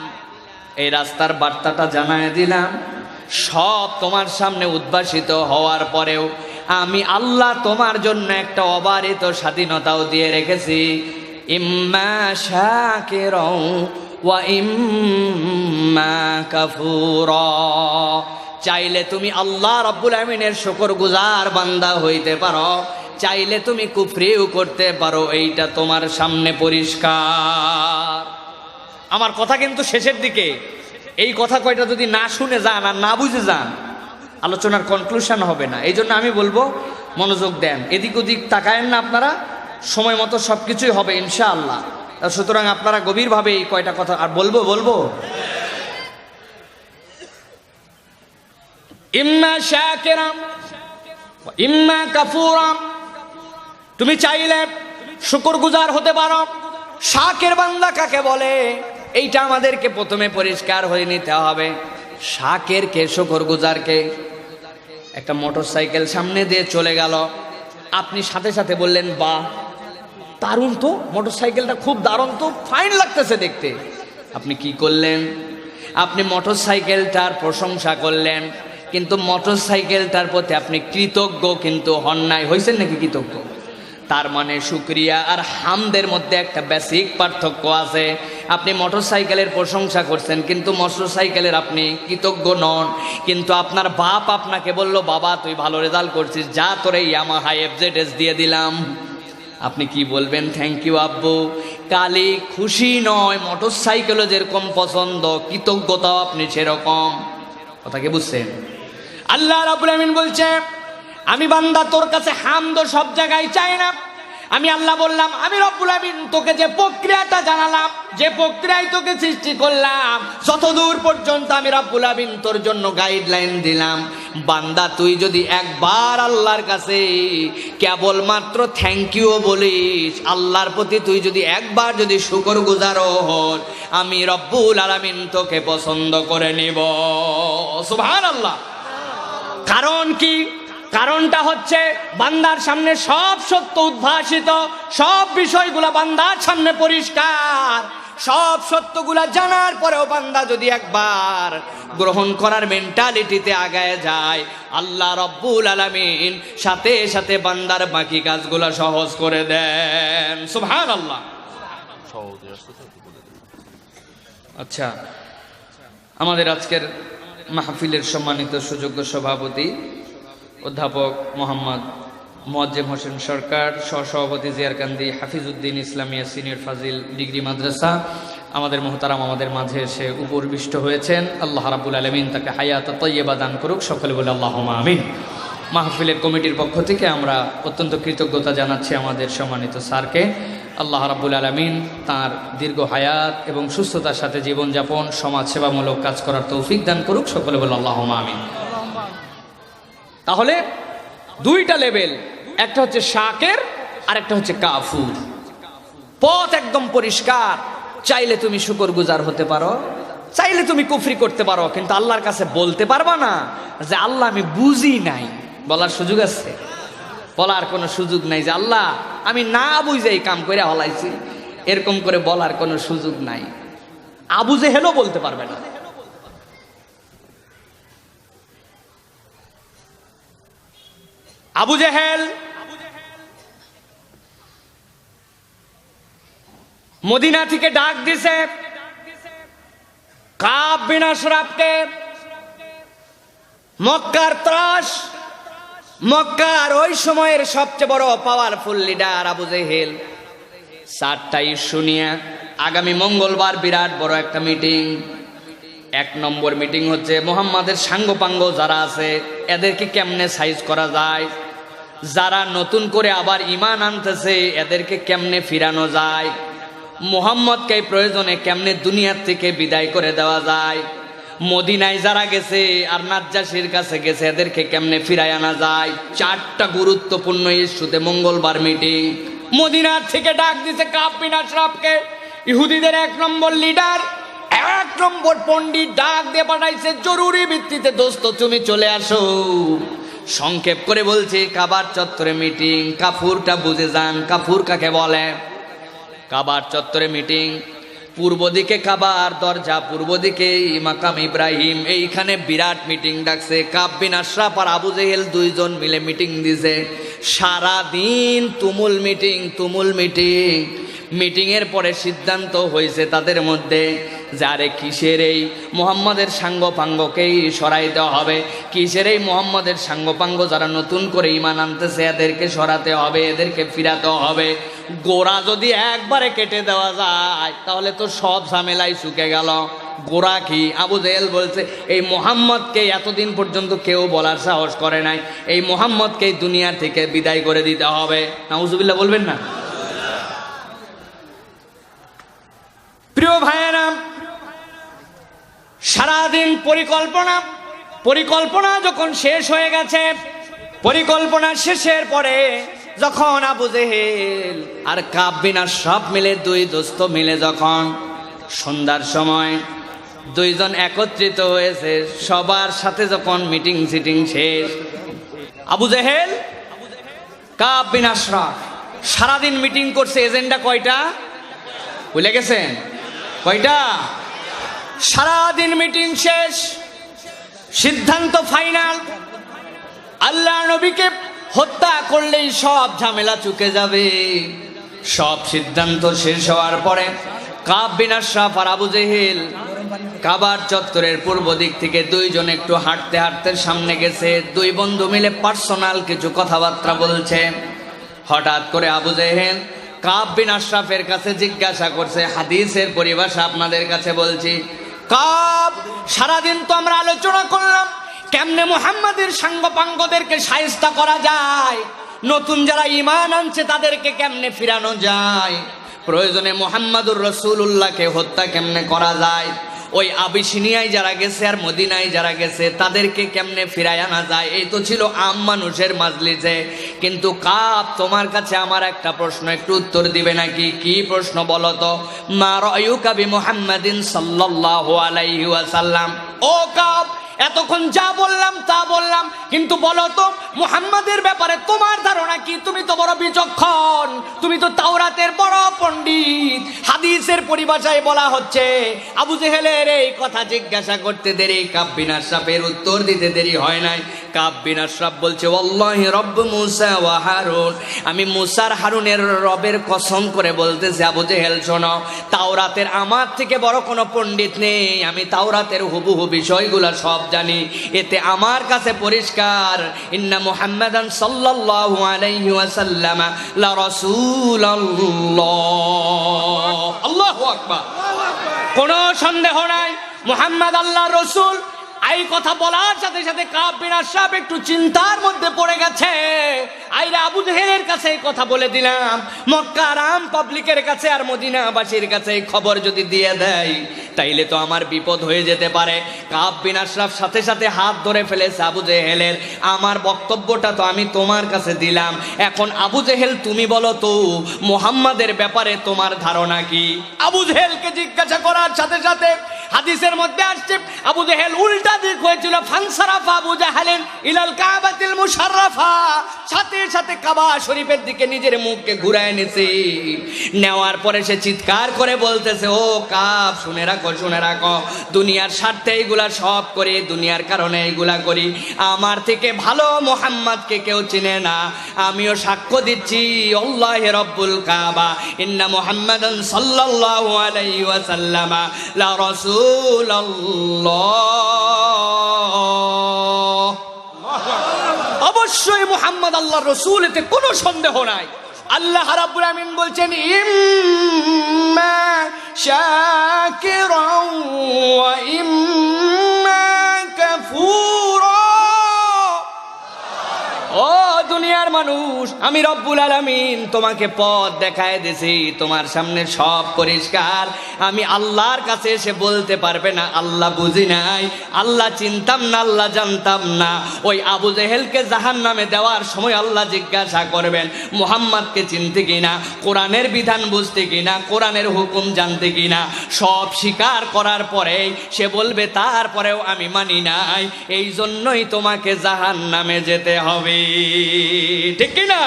Speaker 1: এই রাস্তার বার্তাটা জানায় দিলাম, সব তোমার সামনে উদ্ভাসিত হওয়ার পরেও আমি আল্লাহ তোমার জন্য একটা অবারিত স্বাধীনতাও দিয়ে রেখেছি। ইম্মা শাকিরাও ওয়া ইম্মা কাফুরা, চাইলে তুমি আল্লাহ রাব্বুল আমিনের শুকরগুজার বান্দা হইতে পারো, চাইলে তুমি কুফরিও করতে পারো, এইটা তোমার সামনে পরিষ্কার। আমার কথা কিন্তু শেষের দিকে, এই কথা কয়টা যদি না শুনে যান আর না বুঝে যান, আলোচনার কনক্লুশন হবে না। এই জন্য আমি বলবো মনোযোগ দেন, এদিক ওদিক তাকায়েন না আপনারা, সময় মতো সব কিছুই হবে ইনশাআল্লাহ। সুতরাং আপনারা গভীরভাবে এই কয়টা কথা আর বলবো ইম্মা শাকিরাম ওয়া ইম্মা কাফুরাম, তুমি চাইলে শুকরগুজার হতে পারো। শাকির বান্দা কাকে বলে এইটা আমাদেরকে প্রথমে পরিষ্কার হয়ে নিতে হবে। শাকির কে, শুকরগুজার কে? একটা মোটরসাইকেল সামনে দিয়ে চলে গেল, আপনি সাথে সাথে বললেন বাহ দারুণ তো, মোটরসাইকেলটা খুব দারুণ তো, ফাইন লাগতেছে দেখতে। আপনি কি করলেন? আপনি মোটরসাইকেলটার প্রশংসা করলেন, কিন্তু মোটরসাইকেলটার প্রতি আপনি কৃতজ্ঞ কিন্তু হন নাই। হয়েছেন নাকি কৃতজ্ঞ? তার মানে শুকরিয়া আর হামদের মধ্যে একটা বেসিক পার্থক্য আছে। আপনি মোটরসাইকেলের প্রশংসা করছেন, কিন্তু মোটরসাইকেলের আপনি কৃতজ্ঞ নন। কিন্তু আপনার বাপ আপনাকে বলল, বাবা তুই ভালো রেজাল্ট করছিস, যা তোরে ইয়ামাহা এফজেডএস দিয়ে দিলাম। আপনি কি বলবেন? থ্যাংক ইউ আব্বু। কালি খুশি নয়, মোটরসাইকেলও যেরকম পছন্দ, কৃতজ্ঞতাও আপনি সেরকম। কথা কি বুঝছেন? আল্লাহ রাব্বুল আমিন বলছে, আমি বান্দা তোর কাছে হামদ সব জায়গায় চাই না। আমি আল্লাহ বললাম, আমি রব্বুল আমিন তোকে যে প্রক্রিয়াটা জানালাম, যে প্রক্রিয়ায় তোকে সৃষ্টি করলাম, যতদূর পর্যন্ত আমি রব্বুল আমিন তোর জন্য গাইডলাইন দিলাম, বান্দা তুই যদি একবার আল্লাহর কাছে কেবলমাত্র থ্যাংক ইউ বলিস, আল্লাহর প্রতি তুই যদি একবার যদি শুকরগুজারও হস, আমি রব্বুল আলামিন তোকে পছন্দ করে নিব। সুবহানাল্লাহ। কারণ কি? কারণটা হচ্ছে বান্দার সামনে সব সত্য উদ্ভাসিত, সব বিষয়গুলা বান্দার সামনে পরিষ্কার। সব সত্যগুলা জানার পরেও বান্দা যদি একবার গ্রহণ করার মেন্টালিটিতে আগায় যায়, আল্লাহ রব্বুল আলামিন সাথে সাথে বান্দার বাকি কাজগুলা সহজ করে দেন। সুবহানাল্লাহ। আচ্ছা, আমাদের আজকের মাহফিলের সম্মানিত সুযোগ্য সভাপতি অধ্যাপক মোহাম্মদ মোয়াজ্জেম হোসেন সরকার, সহসভাপতি জিয়ারকান্দি হাফিজউদ্দিন ইসলামিয়া সিনিয়র ফাজিল ডিগ্রি মাদ্রাসা, আমাদের মোহতারাম আমাদের মাঝে এসে উপবিষ্ট হয়েছেন। আল্লাহ রাব্বুল আলামিন তাকে হায়াত তাইয়্যিবা দান করুক, সকলে বলে আল্লাহুম্মা আমিন। মাহফিলের কমিটির পক্ষ থেকে আমরা অত্যন্ত কৃতজ্ঞতা জানাচ্ছি আমাদের সম্মানিত স্যারকে। আল্লাহ রাব্বুল আলামিন তার দীর্ঘ হায়াত এবং সুস্থতার সাথে জীবনযাপন, সমাজসেবামূলক কাজ করার তৌফিক দান করুক, সকলে বলে আল্লাহুম্মা আমিন। তাহলে দুইটা লেভেল, একটা হচ্ছে শাকের আর একটা হচ্ছে কাফুর। পথ একদম পরিষ্কার। চাইলে তুমি শুকরগুজার হতে পারো, চাইলে তুমি কুফরি করতে পারো, কিন্তু আল্লাহর কাছে বলতে পারবা না যে আল্লাহ আমি বুঝি নাই। বলার সুযোগ আছে? বলার কোনো সুযোগ নাই যে আল্লাহ আমি না বুঝে এই কাম করে হলাইছি, এরকম করে বলার কোনো সুযোগ নাই। আবু জেহেলও বলতে পারবে না। আবু জেহেল মদিনা থেকে ডাক দিছে কাব বিন আশরাফকে। মক্কার ত্রাস, মক্কার ওই সময়ের সবচেয়ে বড় পাওয়ারফুল লিডার আবু জেহেল 4টা ইস্যু নিয়ে আগামী মঙ্গলবার বিরাট বড় একটা মিটিং। 1 নম্বর মিটিং হচ্ছে মুহাম্মাদের সাঙ্গপাঙ্গ যারা আছে এদেরকে কেমনে সাইজ করা যায়, যারা নতুন করে আবার ঈমান আনতেছে এদেরকে কেমনে ফিরানো যায়, মুহাম্মদকে প্রয়োজনে কেমনে দুনিয়ার থেকে বিদায় করে দেওয়া যায়, মদিনায় যারা গেছে আর নাজ্জাশীর কাছে গেছে এদেরকে কেমনে ফিরায় আনা যায়। 4টা গুরুত্বপূর্ণ ইস্যুতে মঙ্গলবার মিটিং। মদিনার থেকে ডাক দিছে কাব বিন আশরাফকে, ইহুদিদের 1 নম্বর লিডার, 1 নম্বর পণ্ডিত ডাক দিয়ে পাঠাইছে জরুরি ভিত্তিতে, দোস্ত তুমি চলে আসো। সংক্ষেপ করে বলছে কাবার চত্বরে মিটিং। কাফুরটা বুঝে যান, কাফুর কাকে বলে। কাবার চত্বরে মিটিং, পূর্ব দিকে কাবার দরজা, পূর্ব দিকে মাকাম ইব্রাহিম, এইখানে বিরাট মিটিং ডাকছে। কাব বিন আশরাফ আর আবু জেহেল 2 জন মিলে মিটিং দিছে। সারা দিন তুমুল মিটিং, তুমুল মিটিং। মিটিং এর পরে সিদ্ধান্ত হয়েছে তাদের মধ্যে যারে কিসের এই মুহাম্মাদের সাঙ্গপাঙ্গকেই সরাইতে হবে, কিসের এই মুহাম্মাদের সাঙ্গপাঙ্গ যারা নতুন করে ঈমান আনতেছে এদেরকে সরাতে হবে, এদেরকে ফিরাতে হবে। গোড়া যদি একবারে কেটে দেওয়া যায় তাহলে তো সব ঝামেলাই শুকে গেল। গোড়া কি? আবু জেহেল বলছে এই মুহাম্মদকে এতদিন পর্যন্ত কেউ বলার সাহস করে নাই, এই মুহাম্মদকে দুনিয়া থেকে বিদায় করে দিতে হবে। নাউজুবিল্লাহ বলবেন না? প্রিয় ভাইয়েরা, সারাদিন পরিকল্পনা যখন শেষ হয়ে গেছে, পরিকল্পনা শেষের পরে যখন আবু জেহেল আর কাব বিন আশরাফ মিলে 2 দোস্ত মিলে যখন সন্ধ্যার সময় 2 জন একত্রিত হয়েছে, সবার সাথে যখন মিটিং সিটিং শেষ, আবু জেহেল কাব বিন আশরাফ সারাদিন মিটিং করছে। এজেন্ডা কয়টা ভুলে গেছেন? কয়টা? সারাদিন মিটিং শেষ, সিদ্ধান্ত ফাইনাল, আল্লাহ নবীকে হত্যা করলেই সব ঝামেলা চুকে যাবে। সব সিদ্ধান্ত শেষ হওয়ার পরে কাব বিন আশরাফ আর আবু জেহেল কাবার চত্বরের পূর্ব দিক থেকে 2 জন একটু হাঁটতে হাঁটতে সামনে গেছে। 2 বন্ধু মিলে পার্সোনাল কিছু কথাবার্তা বলছে। হঠাৎ করে আবু জেহেল কাব বিন আশরাফের কাছে জিজ্ঞাসা করছে, হাদিসের পরিভাষা আপনাদের কাছে বলছি, কাব সারাদিন তো আমরা আলোচনা করলাম কেমনে মুহাম্মাদের সাঙ্গপাঙ্গদেরকে শায়েস্তা করা যায়, নতুন যারা ঈমান আনছে তাদেরকে কেমনে ফিরানো যায়, প্রয়োজনে মুহাম্মাদুর রাসূলুল্লাহকে হত্যা কেমনে করা যায়, ওই আবিসিনিয়ায় যারা গেছে আর মদিনায় যারা গেছে তাদেরকে কেমনে ফিরায় আনা যায়। এই তো ছিল আম মানুষের মাজলিসে। কিন্তু কাব, তোমার কাছে আমার একটা প্রশ্ন, একটু উত্তর দিবে নাকি? কি প্রশ্ন বলো তো? মা রায়ুকা বি মুহাম্মাদিন সাল্লাল্লাহু আলাইহি ওয়াসাল্লাম। ও কাব, এতক্ষণ যা বললাম তা বললাম, কিন্তু বলো তো মুহাম্মাদের ব্যাপারে তোমার ধারণা কি? তুমি তো বড় বিচক্ষণ, তুমি তো তাওরাতের বড় পণ্ডিত। হাদিসের পরিভাষায় বলা হচ্ছে আবু জেহেলের এই কথা জিজ্ঞাসা করতে দেরি কাব বিন আশরাফের উত্তর দিতে দেরি হয় নাই। কাব বিন আশরাফ বলছে ওয়াল্লাহি রব্ব মুসা ওয়া হারুন, আমি মুসার হারুনের রবের কসম করে বলতেছি আবু জেহেল শোনো, তাওরাতের আমার থেকে বড় কোনো পণ্ডিত নেই। আমি তাওরাতের হুবহু বিষয়গুলো সব জানি, এতে আমার কাছে পরিষ্কার ইন্না মুহাম্মাদান সাল্লাল্লাহু আলাইহি ওয়াসাল্লাম লা রাসূলুল্লাহ। আল্লাহু আকবার। কোনো সন্দেহ নাই মুহাম্মদ আল্লাহর রাসূল। এই কথা বলার সাথে সাথে কাব বিন আশরাফ একটু চিন্তার মধ্যে পড়ে গেছে। আইরা আবু জেহেলের কাছে এই কথা বলে দিলাম, মক্কার আম পাবলিকের কাছে আর মদিনাবাসীর কাছে এই খবর যদি দিয়ে দেয় তাইলে তো আমার বিপদ হয়ে যেতে পারে। কাব বিন আশরাফ সাথে সাথে হাত ধরে ফেলেছে আবু জেহেলের। আমার বক্তব্যটা তো আমি তোমার কাছে দিলাম, এখন আবু জেহেল তুমি বলো তো মুহাম্মাদের ব্যাপারে তোমার ধারণা কি? আবু জেহেলকে জিজ্ঞাসা করার সাথে সাথে হাদিসের মধ্যে আসছে আবু জেহেল উল্টা দিক হয়েছিল, ফানসারাফা আবু জাহালিন ইলাল কাবাতিল মুশাররাফা, সাথে সাথে কাবা শরীফের দিকে নিজের মুখকে ঘুরায় নিয়েছে। নেওয়ার পরে সে চিৎকার করে বলতেছে ও কাব শুনে রাখো, শুনে রাখো, দুনিয়ার স্বার্থে এইগুলা সব করি, দুনিয়ার কারণে এইগুলা করি, আমার থেকে ভালো মুহাম্মদকে কেউ চিনে না। আমিও সাক্ষ্য দিচ্ছি আল্লাহি রব্বুল কাবা ইন্না মুহাম্মাদান সাল্লাল্লাহু আলাইহি ওয়াসাল্লাম লা রাসূলুল্লাহ। অবশ্যই মুহাম্মদ আল্লাহর রাসূল, এতে কোনো সন্দেহ নাই। আল্লাহ রাব্বুল আমিন বলছেন ইম্মা শাকিরান ওয়া ইম্মা কাফুরা। ও দুনিয়ার মানুষ, আমি রব্বুল আলামিন তোমাকে পথ দেখায় দিয়েছি, তোমার সামনে সব পরিষ্কার। আমি আল্লাহর কাছে এসে বলতে পারবে না আল্লাহ বুঝি নাই, আল্লাহ চিনতাম না, আল্লাহ জানতাম না। ওই আবু জেহেলকে জাহান্নামে দেওয়ার সময় আল্লাহ জিজ্ঞাসা করবেন মুহাম্মদকে চিনতে কিনা, কোরআনের বিধান বুঝতে কিনা, কোরআনের হুকুম জানতে কিনা। সব স্বীকার করার পরে সে বলবে তারপরেও আমি মানি নাই, এই জন্যই তোমাকে জাহান্নামে যেতে হবে। ঠিক কিনা?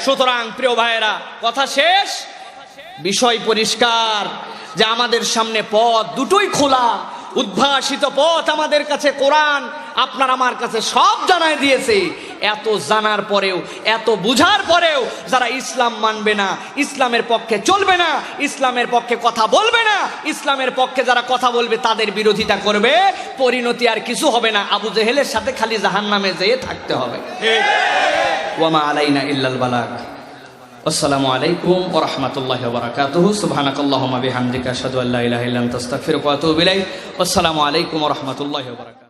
Speaker 1: সুতরাং প্রিয় ভাইয়েরা, কথা শেষ, বিষয় পরিষ্কার যে আমাদের সামনে পথ দুটোই খোলা, উদ্ভাসিত পথ আমাদের কাছে কোরআন আপনার আমার কাছে সব জানায় দিয়েছে। এত জানার পরেও, এত বুঝার পরেও যারা ইসলাম মানবে না, ইসলামের পক্ষে চলবে না, ইসলামের পক্ষে কথা বলবে না, ইসলামের পক্ষে যারা কথা বলবে তাদের বিরোধিতা করবে, পরিণতি আর কিছু হবে না, আবু জেহেলের সাথে খালি জাহান্নামে যেয়ে থাকতে হবে। ওয়া মা আলাইনা ইল্লাল বালাগ। আসসালামু আলাইকুম ওয়া রাহমাতুল্লাহি ওয়া বারাকাতুহু। সুবহানাকাল্লাহুম্মা বিহামদিকা আশহাদু আল্লা ইলাহা ইল্লা আনতা আস্তাগফিরুকা ওয়া আতুবু ইলাইক। আসসালামু আলাইকুম ওয়া রাহমাতুল্লাহি ওয়া বারাকাতুহু।